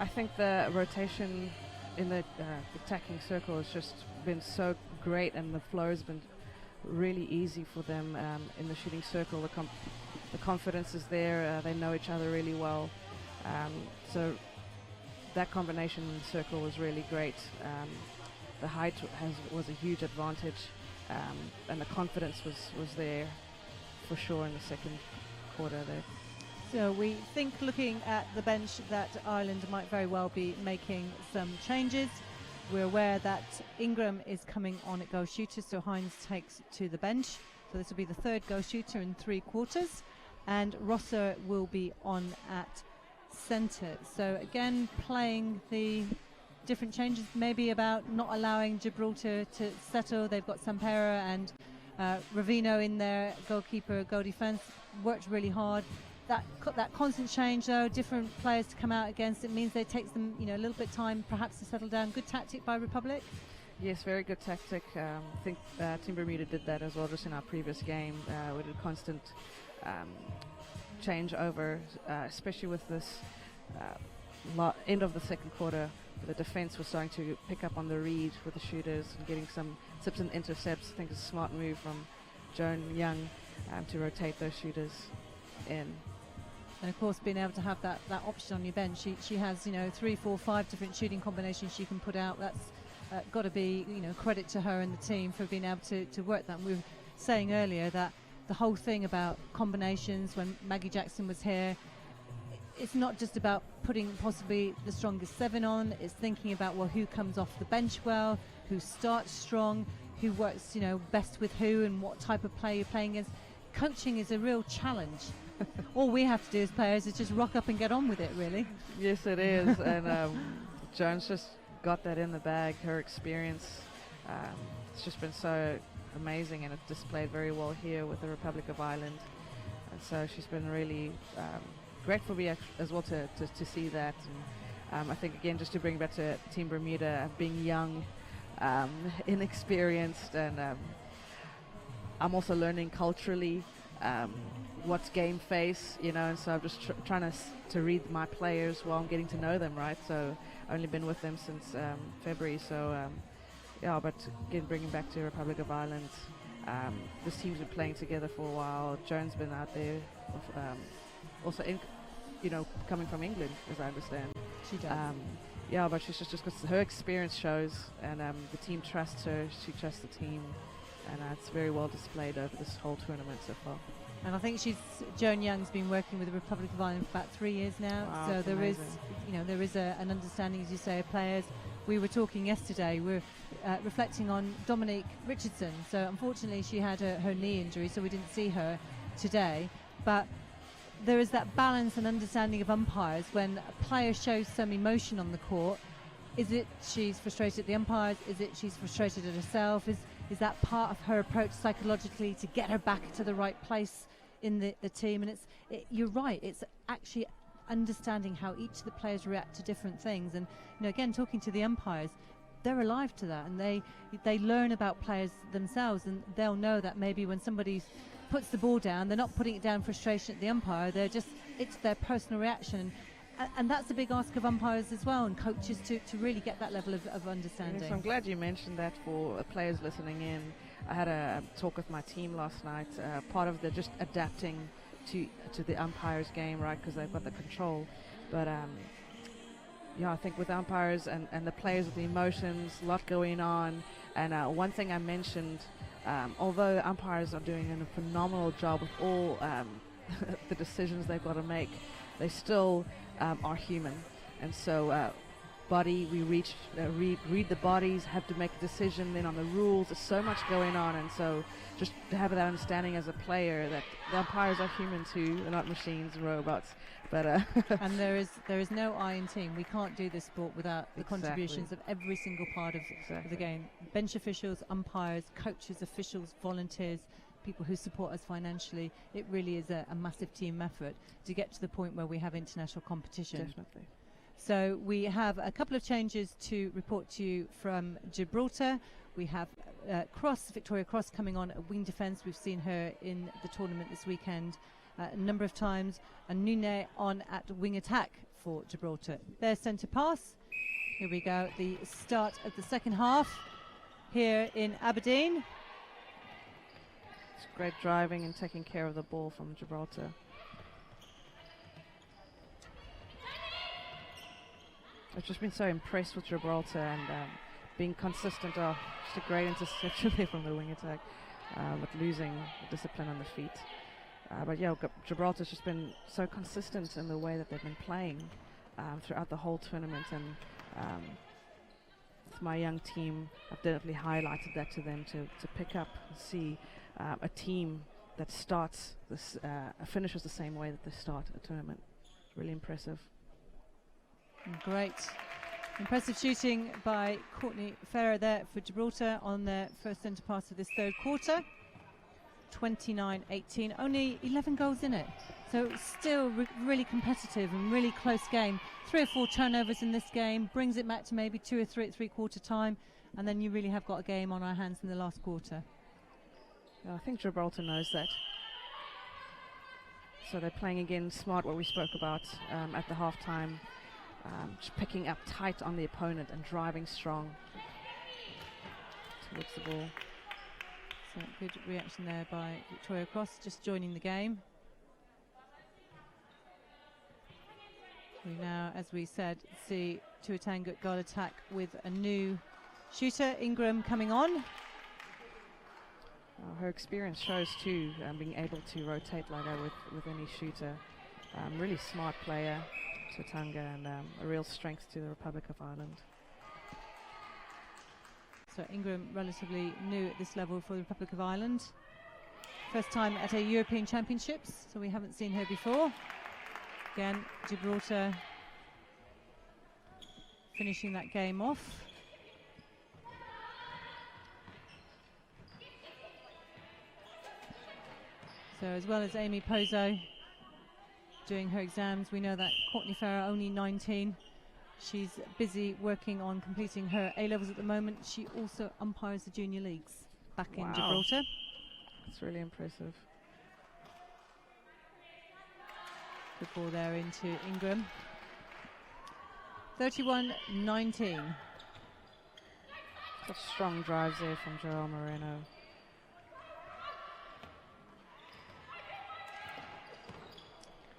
I think the rotation in the attacking circle has just been so great, and the flow has been really easy for them in the shooting circle. The confidence is there. They know each other really well. So that combination in the circle was really great. The height was a huge advantage, and the confidence was there for sure in the second quarter there. So we think, looking at the bench, that Ireland might very well be making some changes. We're aware that Ingram is coming on at goal shooter, so Hines takes to the bench. So this will be the 3rd goal shooter in 3 quarters. And Rosser will be on at centre. So again, playing the different changes, maybe about not allowing Gibraltar to settle. They've got Sampera and Ravino in there, goalkeeper, goal defence. Worked really hard. That constant change, though, different players to come out against, it means it takes them a little bit of time perhaps to settle down. Good tactic by Republic. Yes, very good tactic. I think Team Bermuda did that as well just in our previous game. We did constant change over, especially with this end of the second quarter. The defense was starting to pick up on the read with the shooters and getting some tips and intercepts. I think it's a smart move from Joan Young to rotate those shooters in. And of course, being able to have that option on your bench, she has 3, 4, 5 different shooting combinations she can put out. That's got to be credit to her and the team for being able to work that. And we were saying earlier that the whole thing about combinations, when Maggie Jackson was here, it's not just about putting possibly the strongest 7 on. It's thinking about who comes off the bench well, who starts strong, who works best with who, and what type of player you're playing against. Coaching is a real challenge. All we have to do as players is just rock up and get on with it, really. Yes, it is. And Joan's just got that in the bag. Her experience, it's just been so amazing, and it's displayed very well here with the Republic of Ireland. And so she's been really great for me as well to see that. And I think, again, just to bring back to Team Bermuda, being young, inexperienced, and I'm also learning culturally what's game face, and so I'm just trying to read my players while I'm getting to know them, right? So I've only been with them since February, so but again, bringing back to Republic of Ireland, this team's been playing together for a while. Joan's been out there, also coming from England, as I understand. She does. But she's just because her experience shows, and the team trusts her, she trusts the team, and it's very well displayed over this whole tournament so far. And I think Joan Young's been working with the Republic of Ireland for about 3 years now. Wow, so there amazing. there is an understanding, as you say, of players. We were talking yesterday, we're reflecting on Dominique Richardson. So unfortunately she had her knee injury, so we didn't see her today. But there is that balance and understanding of umpires. When a player shows some emotion on the court, is it she's frustrated at the umpires? Is it she's frustrated at herself? Is that part of her approach psychologically to get her back to the right place in the team? And you're right, it's actually understanding how each of the players react to different things. And again, talking to the umpires, they're alive to that, and they learn about players themselves, and they'll know that maybe when somebody puts the ball down, they're not putting it down frustration at the umpire, it's their personal reaction. And that's a big ask of umpires as well, and coaches to really get that level of understanding. Yes, I'm glad you mentioned that for players listening in. I had a talk with my team last night, part of the just adapting to the umpires game, right, because they've got the control. But I think with umpires and the players with the emotions, a lot going on. And one thing I mentioned, although the umpires are doing a phenomenal job with all the decisions they've got to make, they still are human. And so we read the bodies, have to make a decision then on the rules. There's so much going on, and so just to have that understanding as a player that the umpires are human too, they're not machines and robots. But and there is no I in team. We can't do this sport without the contributions of every single part of the game. Bench officials, umpires, coaches, officials, volunteers, people who support us financially. It really is a massive team effort to get to the point where we have international competition. Definitely. So we have a couple of changes to report to you from Gibraltar. We have Victoria Cross coming on at wing defence. We've seen her in the tournament this weekend a number of times. And Nune on at wing attack for Gibraltar. Their centre pass. Here we go, the start of the second half here in Aberdeen. It's great driving and taking care of the ball from Gibraltar. I've just been so impressed with Gibraltar and being consistent. Just a great interception there from the wing attack, but losing the discipline on the feet. Gibraltar's just been so consistent in the way that they've been playing throughout the whole tournament, and with my young team, I've definitely highlighted that to them to pick up and see a team that finishes the same way that they start a tournament. It's really impressive. Great. Impressive shooting by Courtney Ferrer there for Gibraltar on their first centre pass of this third quarter. 29-18, only 11 goals in it. So still really competitive and really close game. 3 or 4 turnovers in this game, brings it back to maybe 2 or 3 at three-quarter time, and then you really have got a game on our hands in the last quarter. Yeah, I think Gibraltar knows that. So they're playing again smart, what we spoke about at the half-time. Just picking up tight on the opponent and driving strong towards the ball. So good reaction there by Victoria Cross, just joining the game. We now, as we said, see Tuatanga goal attack with a new shooter, Ingram, coming on. Her experience shows too, being able to rotate like that with any shooter. Really smart player, Tuatanga, and a real strength to the Republic of Ireland. So Ingram relatively new at this level for the Republic of Ireland. First time at a European Championships, so we haven't seen her before. Again, Gibraltar finishing that game off. So as well as Amy Pozo doing her exams, we know that Courtney Farrer, only 19, she's busy working on completing her A-levels at the moment. She also umpires the junior leagues back in Gibraltar. It's really impressive. Good ball there into Ingram. 31-19. Such strong drives there from Joel Moreno.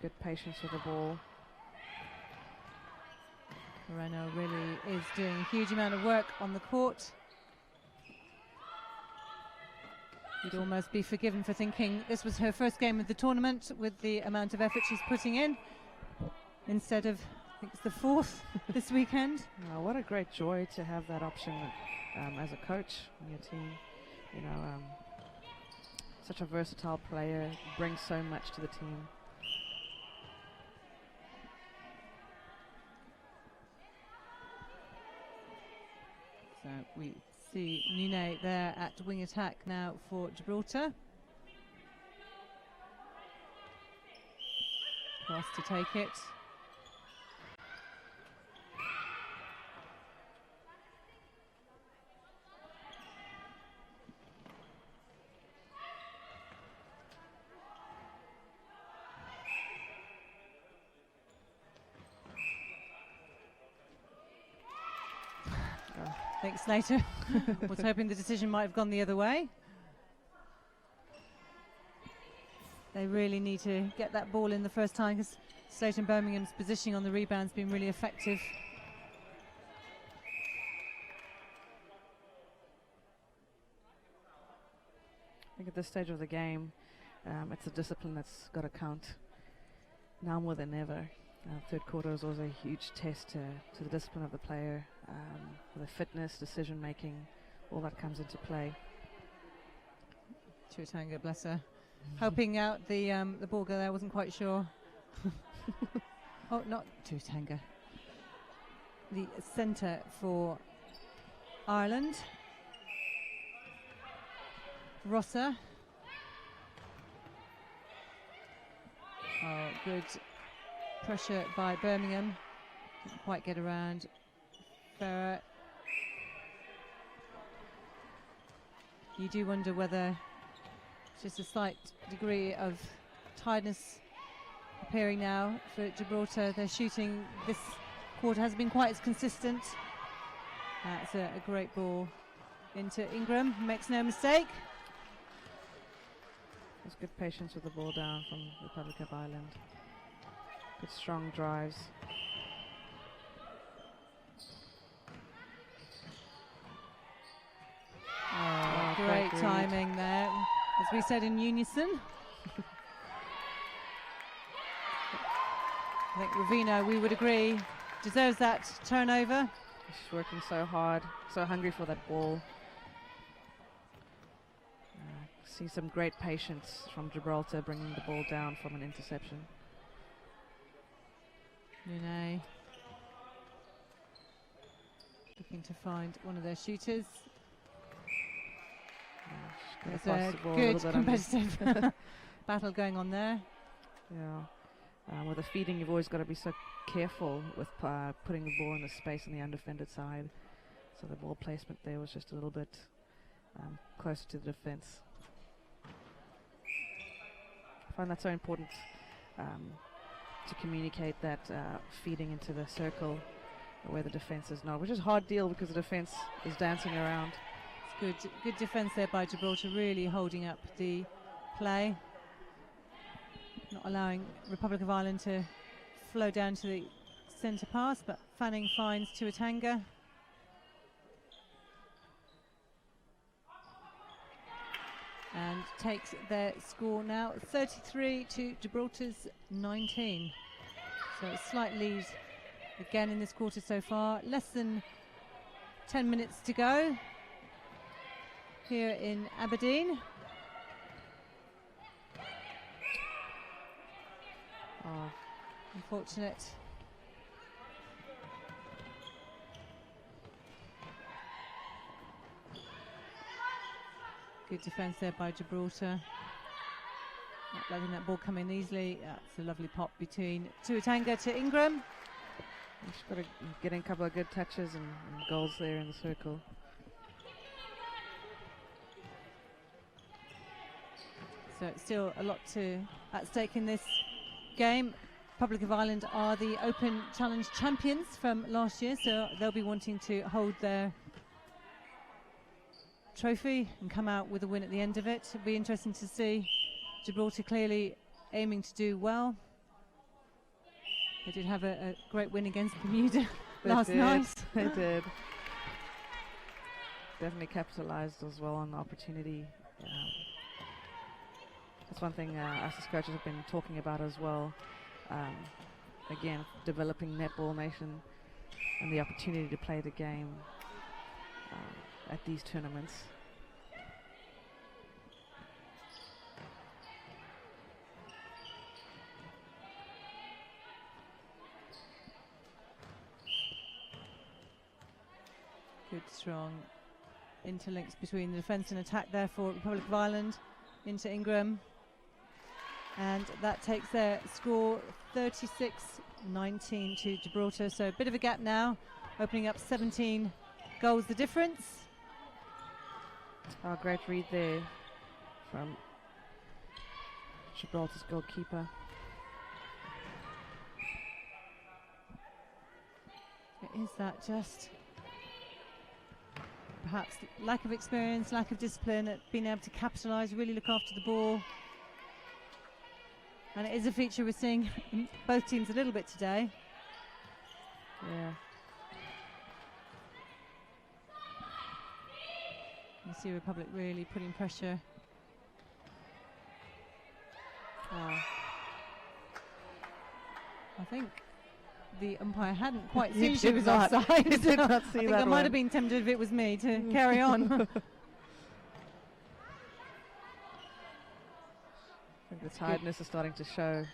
Good patience with the ball. Moreno really is doing a huge amount of work on the court. You'd almost be forgiven for thinking this was her first game of the tournament with the amount of effort she's putting in, instead of, I think it's the fourth this weekend. Oh, what a great joy to have that option as a coach in your team. You know, such a versatile player, brings so much to the team. So we see Nune there at wing attack now for Gibraltar. Cross to take it. Thanks, Slater. Was hoping the decision might have gone the other way. They really need to get that ball in the first time, because Slater and Birmingham's positioning on the rebound's been really effective. I think at this stage of the game, it's a discipline that's got to count now more than ever. Third quarter is always a huge test to the discipline of the player, the fitness, decision making, all that comes into play. Chuatanga, bless her, helping out the ball girl there. Wasn't quite sure. Oh, not Chuatanga. The centre for Ireland, Rosser. Oh, good pressure by Birmingham. Didn't quite get around Farah. You do wonder whether just a slight degree of tiredness appearing now for Gibraltar. Their shooting this quarter hasn't been quite as consistent. That's a great ball into Ingram, makes no mistake. There's good patience with the ball down from the Republic of Ireland. Good strong drives. Oh, great timing there, as we said in unison. I think Ravina, we would agree, deserves that turnover. She's working so hard, so hungry for that ball. See some great patience from Gibraltar bringing the ball down from an interception. Nune looking to find one of their shooters. There's a good competitive battle going on there. Yeah. With the feeding, you've always got to be so careful with putting the ball in the space on the undefended side. So the ball placement there was just a little bit closer to the defense. I find that so important to communicate that feeding into the circle where the defense is not, which is a hard deal because the defense is dancing around. It's good defense there by Gibraltar, really holding up the play, not allowing Republic of Ireland to flow down to the centre pass, but Fanning finds Chuatanga. And takes their score now 33 to Gibraltar's 19. So a slight lead again in this quarter so far. Less than 10 minutes to go here in Aberdeen. Oh, unfortunate. Good defence there by Gibraltar. Not letting that ball come in easily. That's a lovely pop between Chuatanga to Ingram. She's got to get in a couple of good touches and goals there in the circle. So still a lot at stake in this game. Republic of Ireland are the Open Challenge champions from last year, so they'll be wanting to hold their trophy and come out with a win at the end of it. It'll be interesting to see. Gibraltar clearly aiming to do well. They did have a great win against Bermuda last night. They did. Definitely capitalised as well on the opportunity. That's one thing us as coaches have been talking about as well. Again, developing Netball Nation and the opportunity to play the game at these tournaments. Good, strong interlinks between the defence and attack there for Republic of Ireland into Ingram. And that takes their score 36-19 to Gibraltar. So a bit of a gap now, opening up 17 goals the difference. Oh, great read there from Gibraltar's goalkeeper. It is that just perhaps lack of experience, lack of discipline at being able to capitalise, really look after the ball. And it is a feature we're seeing in both teams a little bit today. Yeah. You see Republic really putting pressure. I think the umpire hadn't quite seen she was offside. He did not see I think that I might have been tempted if it was me to carry on. I think the tiredness is starting to show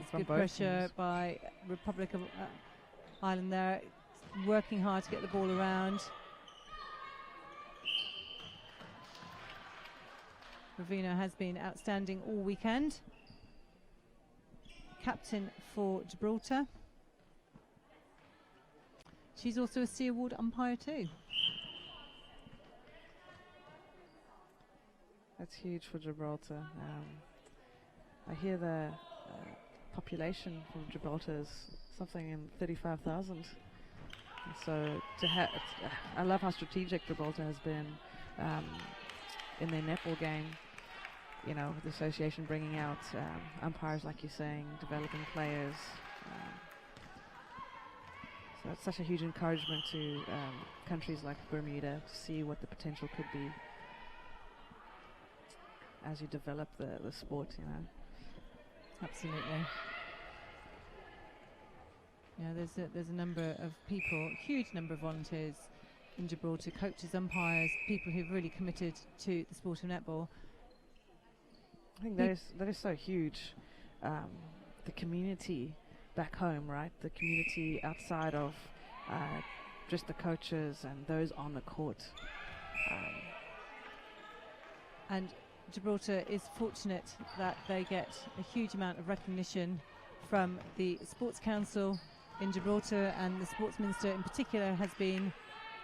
from good both pressure teams. by Republic of Ireland there, working hard to get the ball around. Ravina has been outstanding all weekend. Captain for Gibraltar. She's also a C Award umpire too. That's huge for Gibraltar. I hear the population from Gibraltar is something in 35,000. So I love how strategic Gibraltar has been in their netball game. You know, with the association bringing out umpires, like you're saying, developing players. So it's such a huge encouragement to countries like Bermuda to see what the potential could be as you develop the sport, you know. Absolutely. Yeah, there's a number of people, huge number of volunteers in Gibraltar, coaches, umpires, people who've really committed to the sport of netball. I think that is so huge. The community back home, right? The community outside of just the coaches and those on the court. And Gibraltar is fortunate that they get a huge amount of recognition from the Sports Council in Gibraltar, and the Sports Minister in particular has been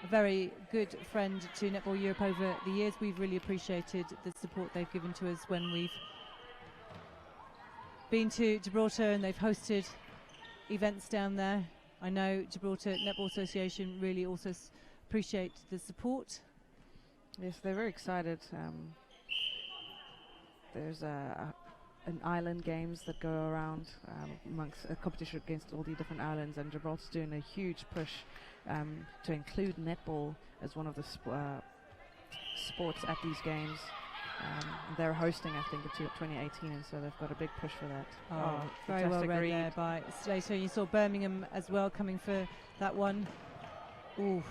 a very good friend to Netball Europe over the years. We've really appreciated the support they've given to us when we've been to Gibraltar and they've hosted events down there. I know Gibraltar Netball Association really also appreciate the support. Yes, they're very excited. There's an island games that go around amongst a competition against all the different islands, and Gibraltar's doing a huge push to include netball as one of the sports at these games. They're hosting, I think, until 2018, and so they've got a big push for that. Oh, very well read there by Slater. You saw Birmingham as well coming for that one. Ooh.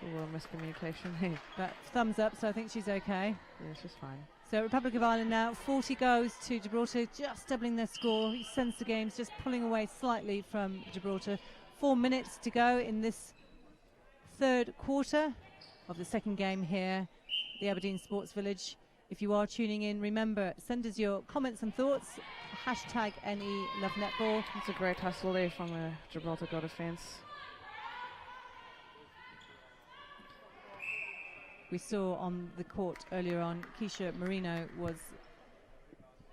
A miscommunication. But thumbs up, so I think she's okay. Yeah, she's fine. So Republic of Ireland now 40 goes to Gibraltar, just doubling their score. He sends the games just pulling away slightly from Gibraltar. 4 minutes to go in this third quarter of the second game here, the Aberdeen Sports Village. If you are tuning in, remember, send us your comments and thoughts. Hashtag NE Love Netball. It's a great hustle there from the Gibraltar goal defence. we saw on the court earlier on, Keisha Marino was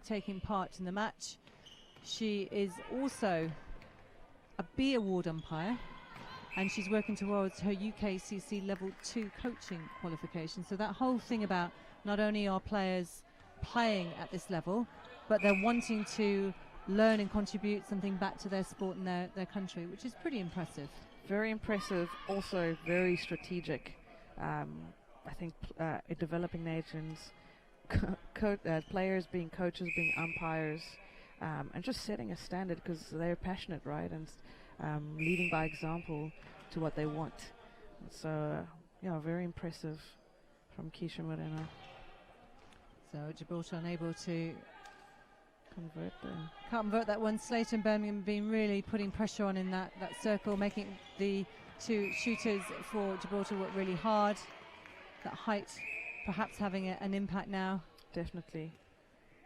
taking part in the match. She is also a B award umpire, and she's working towards her UKCC level 2 coaching qualification. So that whole thing about not only are players playing at this level, but they're wanting to learn and contribute something back to their sport and their country, which is pretty impressive. Very impressive, also very strategic. I think developing nations, players being coaches, being umpires, and just setting a standard because they're passionate, right? And leading by example to what they want. So, yeah, very impressive from Keisha Moreno. So Gibraltar unable to Can't convert that one. Slater and Birmingham been really putting pressure on in that circle, making the two shooters for Gibraltar work really hard. That height perhaps having an impact now. Definitely.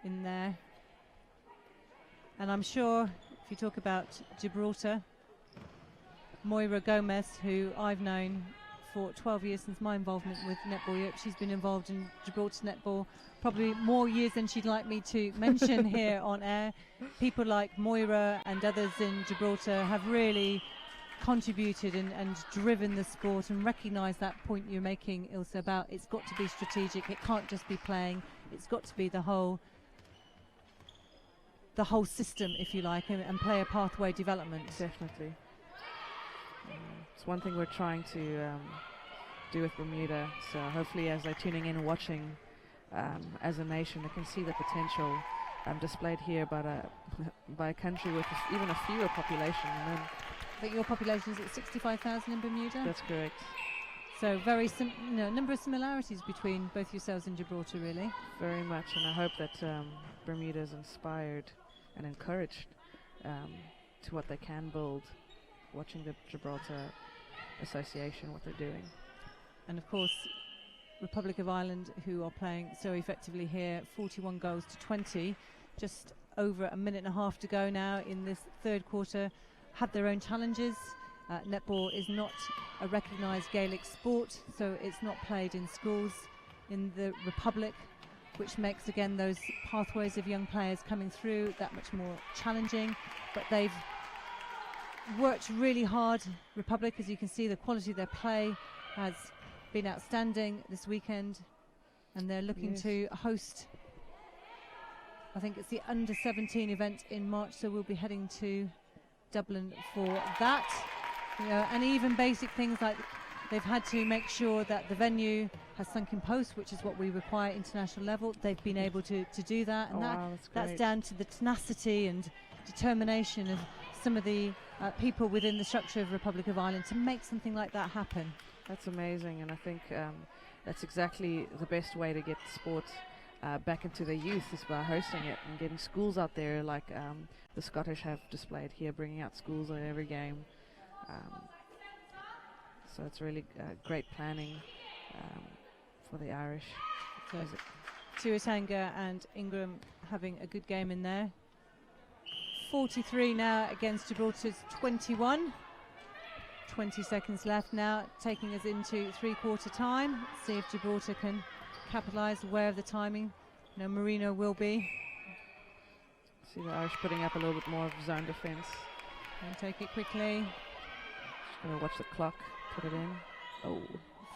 In there. And I'm sure if you talk about Gibraltar, Moira Gomez, who I've known for 12 years since my involvement with Netball Europe, she's been involved in Gibraltar Netball probably more years than she'd like me to mention here on air. People like Moira and others in Gibraltar have really contributed and driven the sport, and recognise that point you're making, Ilse, about it's got to be strategic. It can't just be playing. It's got to be the whole system, if you like, and player pathway development. Definitely. It's one thing we're trying to do with Bermuda. So hopefully, as they're tuning in and watching, as a nation, they can see the potential displayed here by a country with even a fewer population. And then but your population is at 65,000 in Bermuda? That's correct. So very number of similarities between both yourselves and Gibraltar, really. Very much, and I hope that Bermuda is inspired and encouraged to what they can build, watching the Gibraltar Association, what they're doing. And of course, Republic of Ireland, who are playing so effectively here, 41 goals to 20, just over a minute and a half to go now in this third quarter, had their own challenges. Netball is not a recognised Gaelic sport, so it's not played in schools in the Republic, which makes again those pathways of young players coming through that much more challenging. But they've worked really hard. Republic, as you can see, the quality of their play has been outstanding this weekend, and they're looking to host, I think it's the under 17 event in March, so we'll be heading to Dublin for that. And even basic things like they've had to make sure that the venue has sunken posts, which is what we require international level. They've been able to do that, and that's down to the tenacity and determination of some of the people within the structure of Republic of Ireland to make something like that happen. That's amazing, and I think that's exactly the best way to get sport back into the youth, is by hosting it and getting schools out there like the Scottish have displayed here, bringing out schools at every game. So it's really great planning for the Irish. So Tuatanga and Ingram having a good game in there. 43 now against Gibraltar's 21. 20 seconds left now, taking us into three-quarter time. See if Gibraltar can capitalise, aware of the timing. Marino will be. See the Irish putting up a little bit more of zone defence. And take it quickly. Just going to watch the clock, put it in. Oh.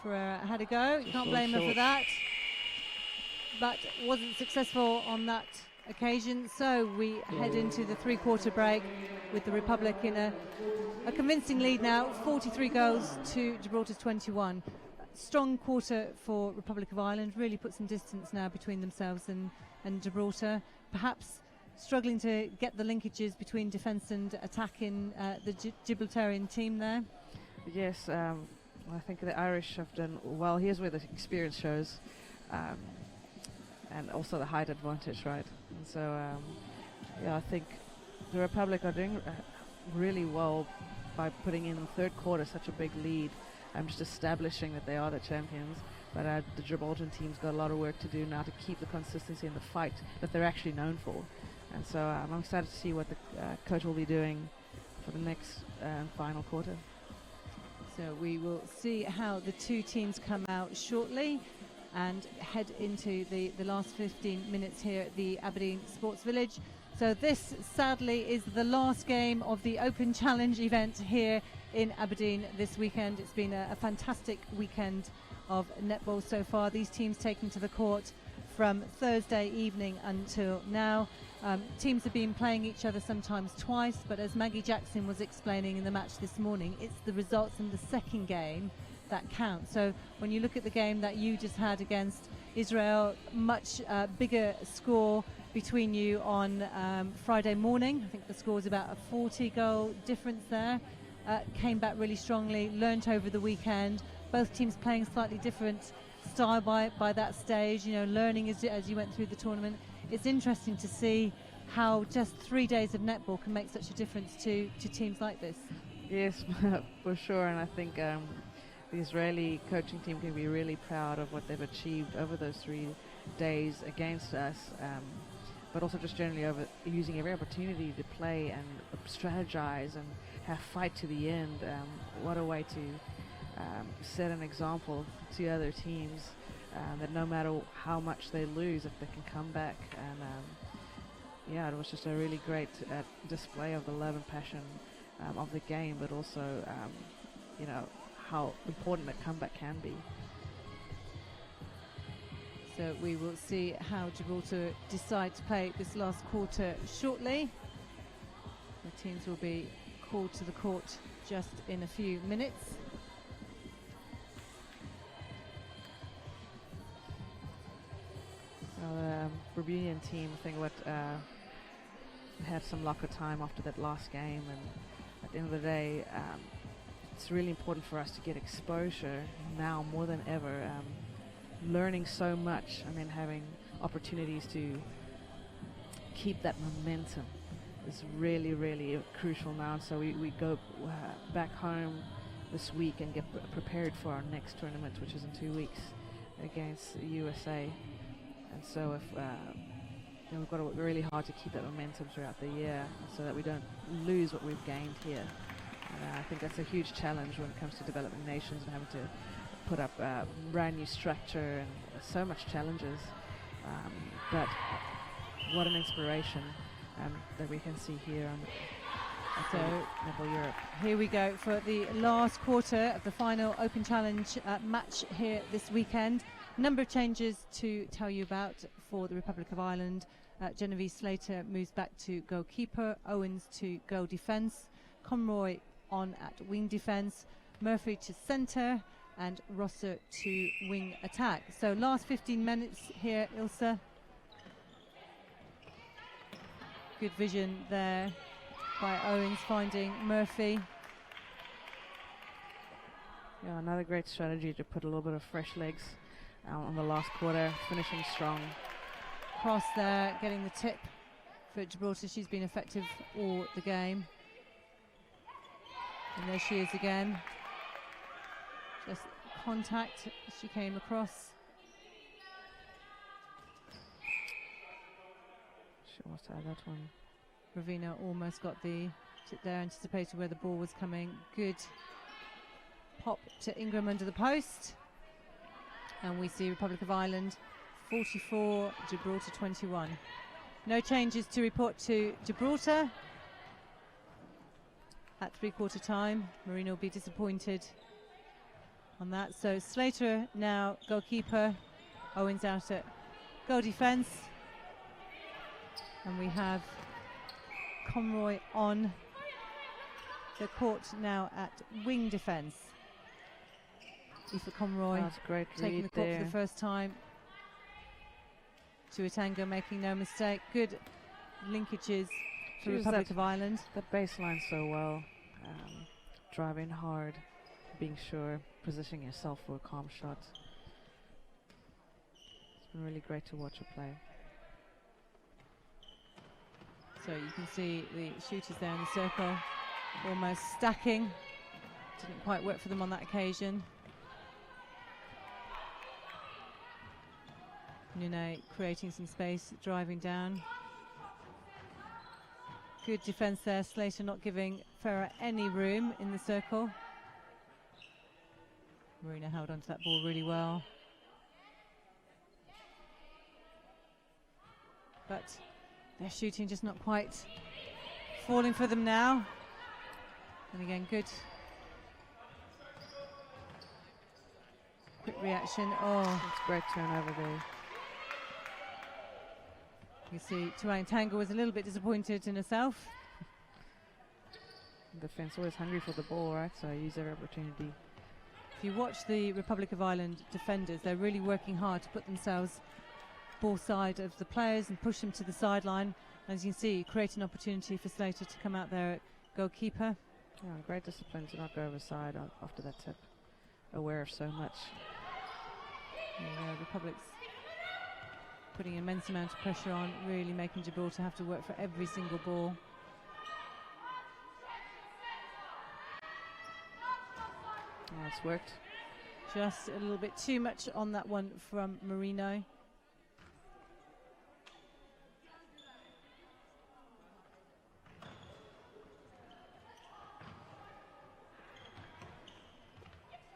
Ferreira had a go. You can't blame her for that. But wasn't successful on that occasion. So we head into the three-quarter break with the Republic in a convincing lead now. 43 goals to Gibraltar's 21. Strong quarter for Republic of Ireland. Really put some distance now between themselves and Gibraltar. Perhaps struggling to get the linkages between defence and attack in the Gibraltarian team there. Yes, I think the Irish have done well. Here's where the experience shows, and also the height advantage, right? And so, I think the Republic are doing really well by putting in the third quarter such a big lead. I'm just establishing that they are the champions. But the Gibraltar team's got a lot of work to do now to keep the consistency in the fight that they're actually known for. And so I'm excited to see what the coach will be doing for the next final quarter. So we will see how the two teams come out shortly and head into the last 15 minutes here at the Aberdeen Sports Village. So this, sadly, is the last game of the Open Challenge event here in Aberdeen this weekend. It's been a fantastic weekend of netball so far. These teams taking to the court from Thursday evening until now. Teams have been playing each other sometimes twice, but as Maggie Jackson was explaining in the match this morning, it's the results in the second game that count. So when you look at the game that you just had against Israel, much bigger score between you on Friday morning. I think the score was about a 40-goal difference there. Came back really strongly, learnt over the weekend. Both teams playing slightly different style by that stage, learning as you went through the tournament. It's interesting to see how just 3 days of netball can make such a difference to teams like this. Yes, for sure, and I think the Israeli coaching team can be really proud of what they've achieved over those 3 days against us, but also just generally over using every opportunity to play and strategize and have fight to the end. What a way to set an example to other teams, that no matter how much they lose, if they can come back. And it was just a really great display of the love and passion of the game, but also how important a comeback can be. So we will see how Gibraltar decide to play this last quarter shortly. The teams will be called to the court just in a few minutes. Well, the Brazilian team, I think, had some locker time after that last game, and at the end of the day, it's really important for us to get exposure now more than ever. Learning so much and then having opportunities to keep that momentum is really, really crucial now. So we go back home this week and get prepared for our next tournament, which is in 2 weeks against the USA. And so if we've got to work really hard to keep that momentum throughout the year so that we don't lose what we've gained here. And I think that's a huge challenge when it comes to developing nations and having to put up brand new structure and so much challenges. But what an inspiration that we can see here on Netball Europe. Here we go for the last quarter of the final Open Challenge match here this weekend. Number of changes to tell you about for the Republic of Ireland. Genevieve Slater moves back to goalkeeper, Owens to goal defence, Conroy on at wing defence, Murphy to centre, and Rosser to wing attack. So last 15 minutes here, Ilse. Good vision there by Owens finding Murphy. Yeah, another great strategy to put a little bit of fresh legs on the last quarter, finishing strong. Cross there, getting the tip for Gibraltar. She's been effective all the game. And there she is again. Just contact as she came across. She almost had that one. Ravina almost got the tip there, anticipated where the ball was coming. Good pop to Ingram under the post. And we see Republic of Ireland 44, Gibraltar 21. No changes to report to Gibraltar at three-quarter time. Marina will be disappointed on that. So Slater now goalkeeper, Owens out at goal defence, and we have Conroy on the court now at wing defence. Aoife Conroy great taking the court there for the first time. Tuatanga making no mistake. Good linkages for Republic of Ireland. That baseline so well, driving hard, being sure, positioning yourself for a calm shot. It's been really great to watch her play. So you can see the shooters there in the circle, almost stacking. Didn't quite work for them on that occasion. Nune creating some space, driving down. Good defence there. Slater not giving Farah any room in the circle. Marina held onto that ball really well. But their shooting just not quite falling for them now. And again, good quick reaction. Oh, that's a great turnover there. You see, Tuang Tanga was a little bit disappointed in herself. The defense always hungry for the ball, right? So I use every opportunity. If you watch the Republic of Ireland defenders, they're really working hard to put themselves ball side of the players and push them to the sideline. As you can see, create an opportunity for Slater to come out there at goalkeeper. Yeah, great discipline to not go over side after that tip. Aware of so much. And, Republic's putting an immense amount of pressure on, really making Gibraltar have to work for every single ball. Oh, it's worked. Just a little bit too much on that one from Marino.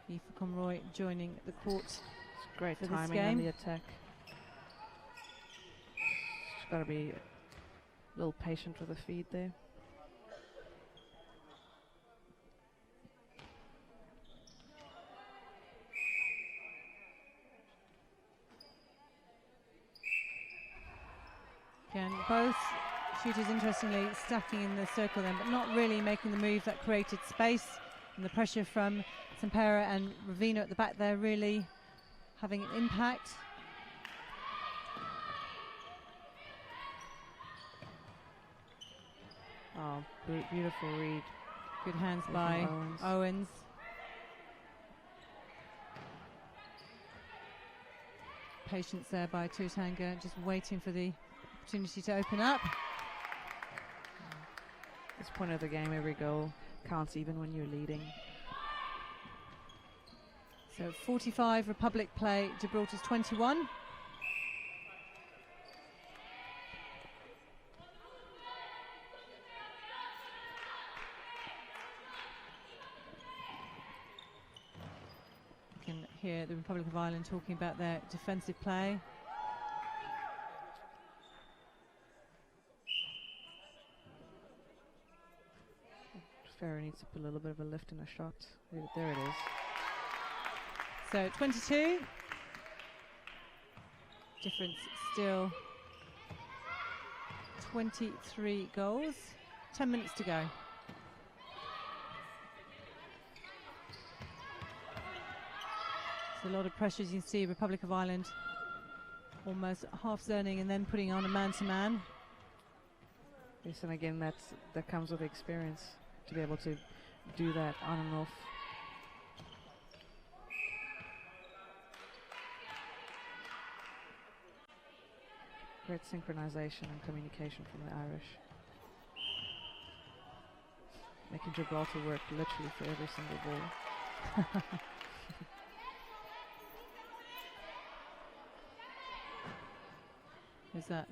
Aoife Conroy joining the court. It's great for timing this game. on the attack. Just got to be a little patient with the feed there. Again, both shooters interestingly stacking in the circle then, but not really making the move that created space. And the pressure from Sampera and Ravina at the back there really having an impact. Oh, beautiful read. Good hands by Owens. Patience there by Tuatanga, just waiting for the opportunity to open up. At this point of the game, every goal counts even when you're leading. So 45 Republic play, Gibraltar's 21. You can hear the Republic of Ireland talking about their defensive play. Farah needs to put a little bit of a lift in a shot. There it is. So 22. Difference still 23 goals. 10 minutes to go. There's a lot of pressure, as you can see. Republic of Ireland almost half zoning and then putting on a man-to-man. Yes, and again, that comes with experience to be able to do that on and off. Great synchronization and communication from the Irish. Making Gibraltar work literally for every single ball. Who's that?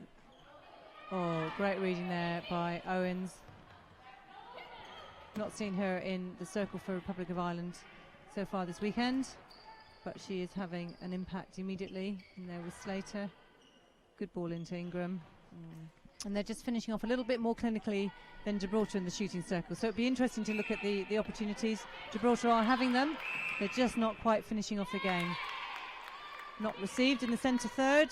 Oh, great reading there by Owens. Not seen her in the circle for Republic of Ireland so far this weekend, but she is having an impact immediately. And there was Slater. Good ball into Ingram. And they're just finishing off a little bit more clinically than Gibraltar in the shooting circle. So it'd be interesting to look at the opportunities. Gibraltar are having them. They're just not quite finishing off the game. Not received in the centre third.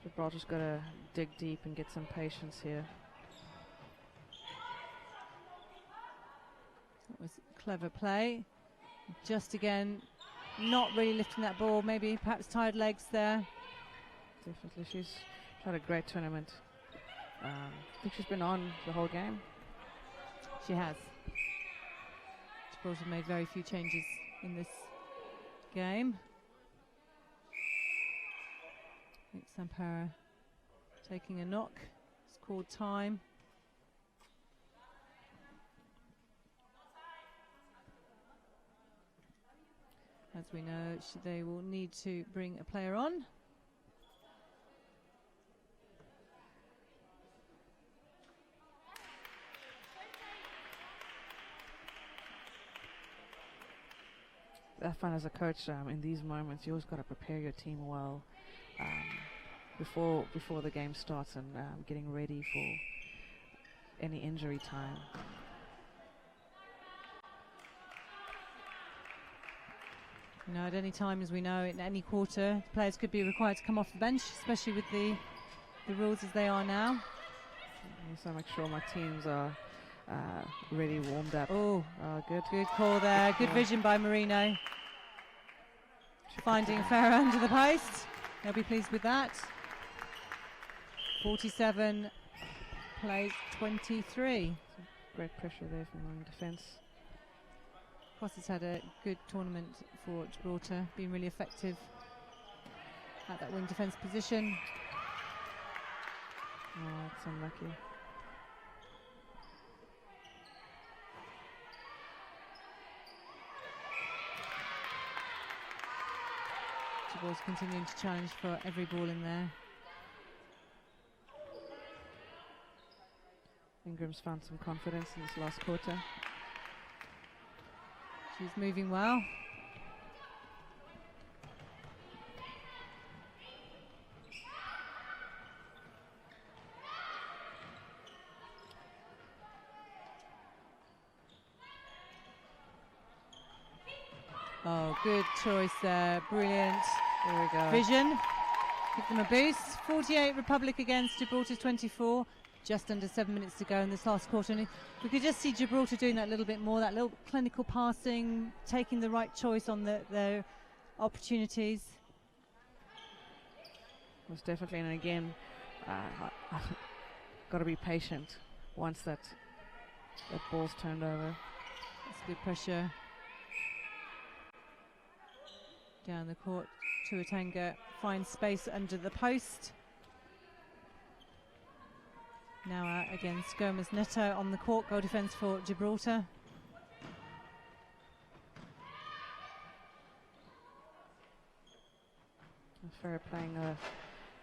Gibraltar's got to dig deep and get some patience here. That was clever play. Just again, not really lifting that ball. Maybe perhaps tired legs there. Definitely, she's had a great tournament. I think she's been on the whole game. She has. Gibraltar made very few changes in this game. I think Sampera taking a knock. It's called time. As we know, they will need to bring a player on. I find as a coach, in these moments, you always got to prepare your team well before the game starts, and getting ready for any injury time. You know, at any time, as we know, in any quarter, players could be required to come off the bench, especially with the rules as they are now. So make sure my teams are ready, warmed up. Oh, good. Good call there. Good vision by Marino. Finding Farah under the post. They'll be pleased with that. 47 plays 23. Great pressure there from Marine defence. Cross has had a good tournament for Gibraltar, been really effective at that wing defence position. Oh, it's unlucky. Gibraltar's continuing to challenge for every ball in there. Ingram's found some confidence in this last quarter. She's moving well. Oh, good choice there. Brilliant. There we go. Vision. Give them a boost. 48 Republic against Gibraltar 24. Just under 7 minutes to go in this last quarter. And we could just see Gibraltar doing that a little bit more, that little clinical passing, taking the right choice on their opportunities. Most definitely, and again, got to be patient once that ball's turned over. That's good pressure. Down the court, Tuatanga finds space under the post. Now out against Gomez Neto on the court, goal defence for Gibraltar. Farah playing,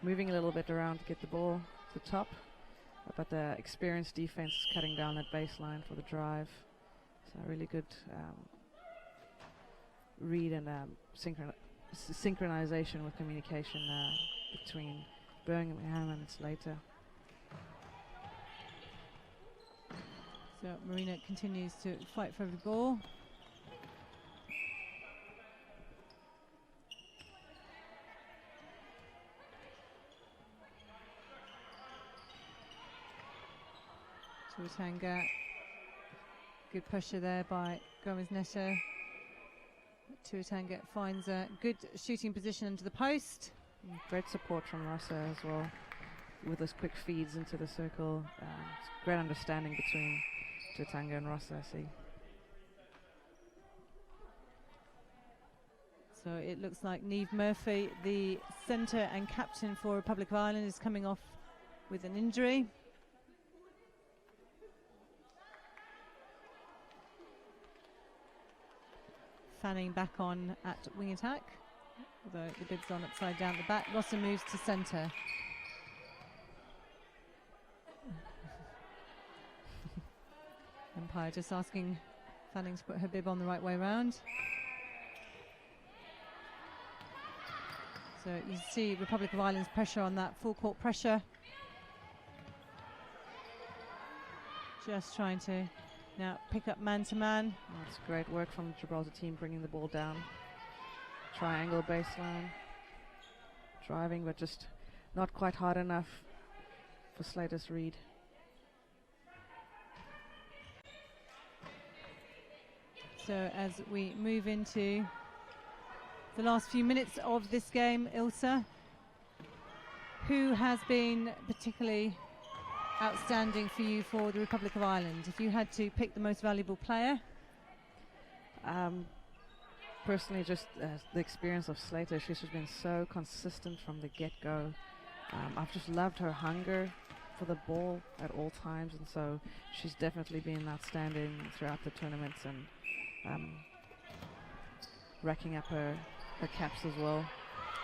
moving a little bit around to get the ball to the top, but the experienced defence is cutting down that baseline for the drive. So really good read and synchronization with communication between Birmingham and Slater. So Marina continues to fight for every ball. Tuatanga. Good pressure there by Gomez Neto. Tuatanga finds a good shooting position into the post. Great support from Rasa as well, with those quick feeds into the circle. Great understanding between Tuatanga and Rasa, I see. So it looks like Niamh Murphy, the centre and captain for Republic of Ireland, is coming off with an injury. Fanning back on at wing attack, although the bib's on upside down at the back. Rossa moves to centre. Empire just asking Fanning to put her bib on the right way round. So you see Republic of Ireland's pressure on that full court pressure. Just trying to now pick up man to man. That's great work from the Gibraltar team, bringing the ball down. Triangle baseline. Driving, but just not quite hard enough for Slater's read. So as we move into the last few minutes of this game, Ilse, who has been particularly outstanding for you for the Republic of Ireland? If you had to pick the most valuable player? Personally, just the experience of Slater. She's just been so consistent from the get-go. I've just loved her hunger for the ball at all times, and so she's definitely been outstanding throughout the tournaments, and racking up her caps as well.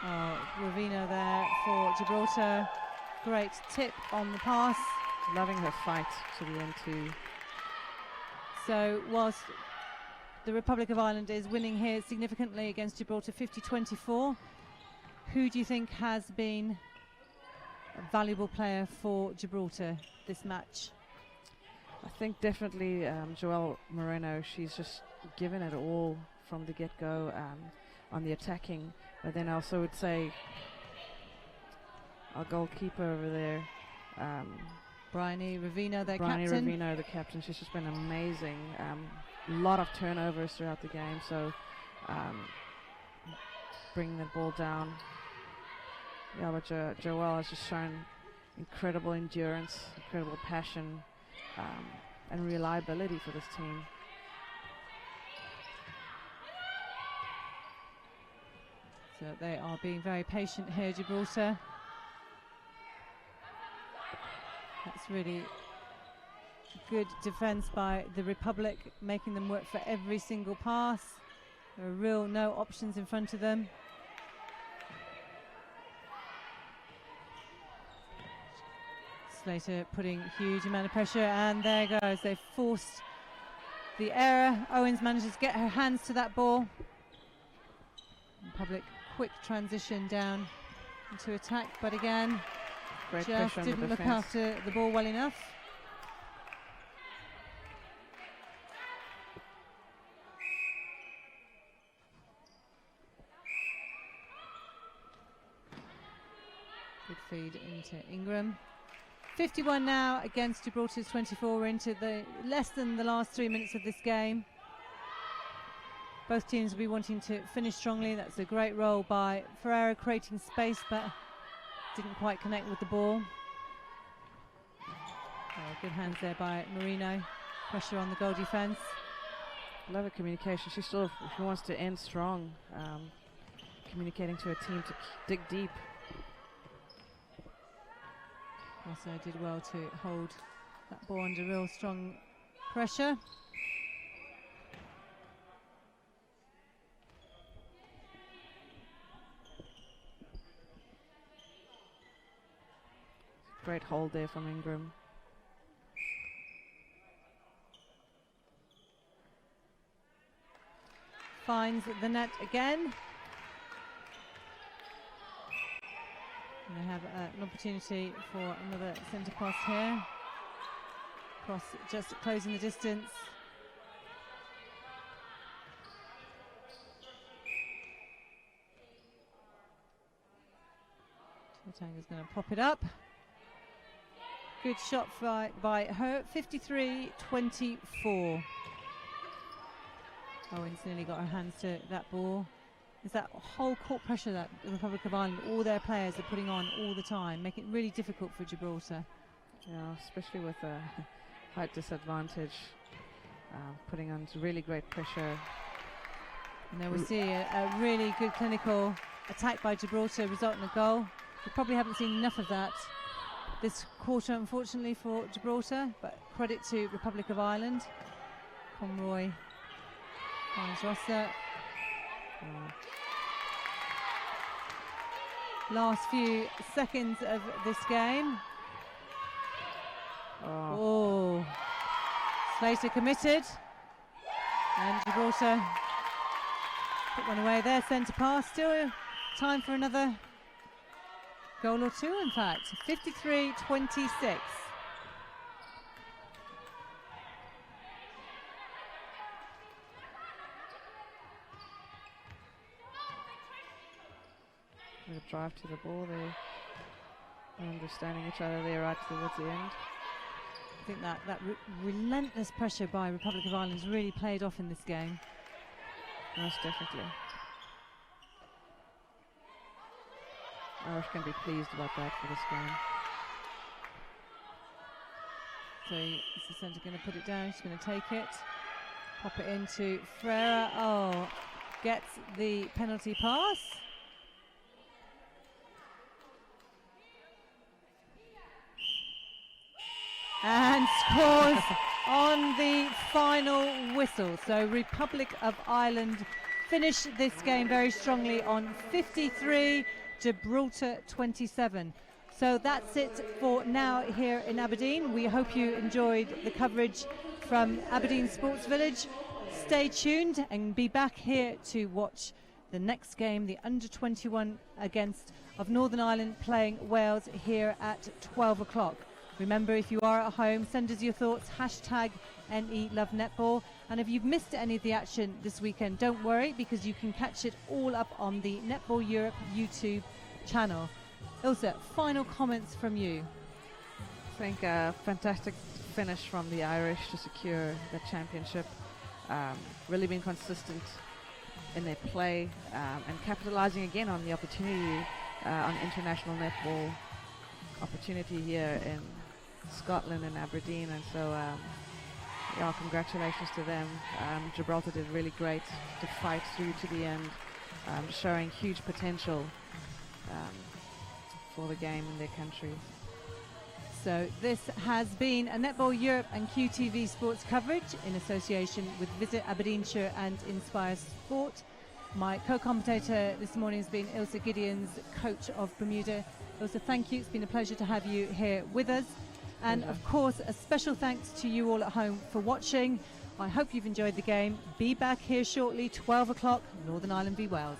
Oh, Ravina there for Gibraltar. Great tip on the pass. Loving her fight to the end too. So whilst the Republic of Ireland is winning here significantly against Gibraltar, 50-24. Who do you think has been a valuable player for Gibraltar this match? I think definitely Joelle Moreno. She's just given it all from the get-go on the attacking. But then I also would say our goalkeeper over there, Bryony Ravino, their Bryony captain. Ravino, the captain. She's just been amazing. A lot of turnovers throughout the game, so bringing the ball down. Yeah, but Joelle has just shown incredible endurance, incredible passion, and reliability for this team. So they are being very patient here, Gibraltar. That's really good defence by the Republic, making them work for every single pass. There are real no options in front of them. Slater putting huge amount of pressure, and there goes. They've forced the error. Owens manages to get her hands to that ball. Republic quick transition down into attack, but again, Great just pressure on the didn't look defense. after the ball well enough. Good feed into Ingram. 51 now against Gibraltar's 24. We're into the less than the last 3 minutes of this game. Both teams will be wanting to finish strongly. That's a great role by Ferreira, creating space, but didn't quite connect with the ball. Oh, good hands there by Marino. Pressure on the goal defence. Love her communication. She wants to end strong, communicating to her team to dig deep. Also did well to hold that ball under real strong pressure. Great hold there from Ingram. Finds the net again. And they have an opportunity for another centre pass here. Cross just closing the distance. Tanga's going to pop it up. Good shot by her, 53-24. Owens nearly got her hands to that ball. It's that whole court pressure that the Republic of Ireland, all their players are putting on all the time, making it really difficult for Gibraltar. Yeah, especially with a height disadvantage, putting on really great pressure. And then we see a really good clinical attack by Gibraltar result in a goal. We probably haven't seen enough of that this quarter, unfortunately, for Gibraltar, but credit to Republic of Ireland. Conroy finds Rosser. Last few seconds of this game. Oh, Slater committed, and Gibraltar put one away there. Centre pass, still time for another goal or two, in fact. 53-26. With a drive to the ball there. Understanding each other there right towards the end. I think that relentless pressure by Republic of Ireland has really played off in this game. Most definitely. Irish can be pleased about that for this game. So is the centre going to put it down? She's going to take it. Pop it into Ferreira. Oh, gets the penalty pass. And scores on the final whistle. So Republic of Ireland finish this game very strongly on 53, Gibraltar 27. So that's it for now here in Aberdeen. We hope you enjoyed the coverage from Aberdeen Sports Village. stay tuned and be back here to watch the next game, the under-21 of Northern Ireland playing Wales here at 12 o'clock. Remember, if you are at home, send us your thoughts, hashtag #NELoveNetball. And if you've missed any of the action this weekend, don't worry, because you can catch it all up on the Netball Europe YouTube channel. Ilse, final comments from you. I think a fantastic finish from the Irish to secure the championship. Really been consistent in their play and capitalizing again on the opportunity on international netball opportunity here in Scotland and Aberdeen, and so yeah, congratulations to them. Gibraltar did really great to fight through to the end, showing huge potential for the game in their country. So this has been a Netball Europe and QTV sports coverage in association with Visit Aberdeenshire and Inspire Sport. My co-commentator this morning has been Ilse Gideons, coach of Bermuda. Ilse, thank you. It's been a pleasure to have you here with us. And of course, a special thanks to you all at home for watching. I hope you've enjoyed the game. Be back here shortly, 12 o'clock, Northern Ireland v Wales.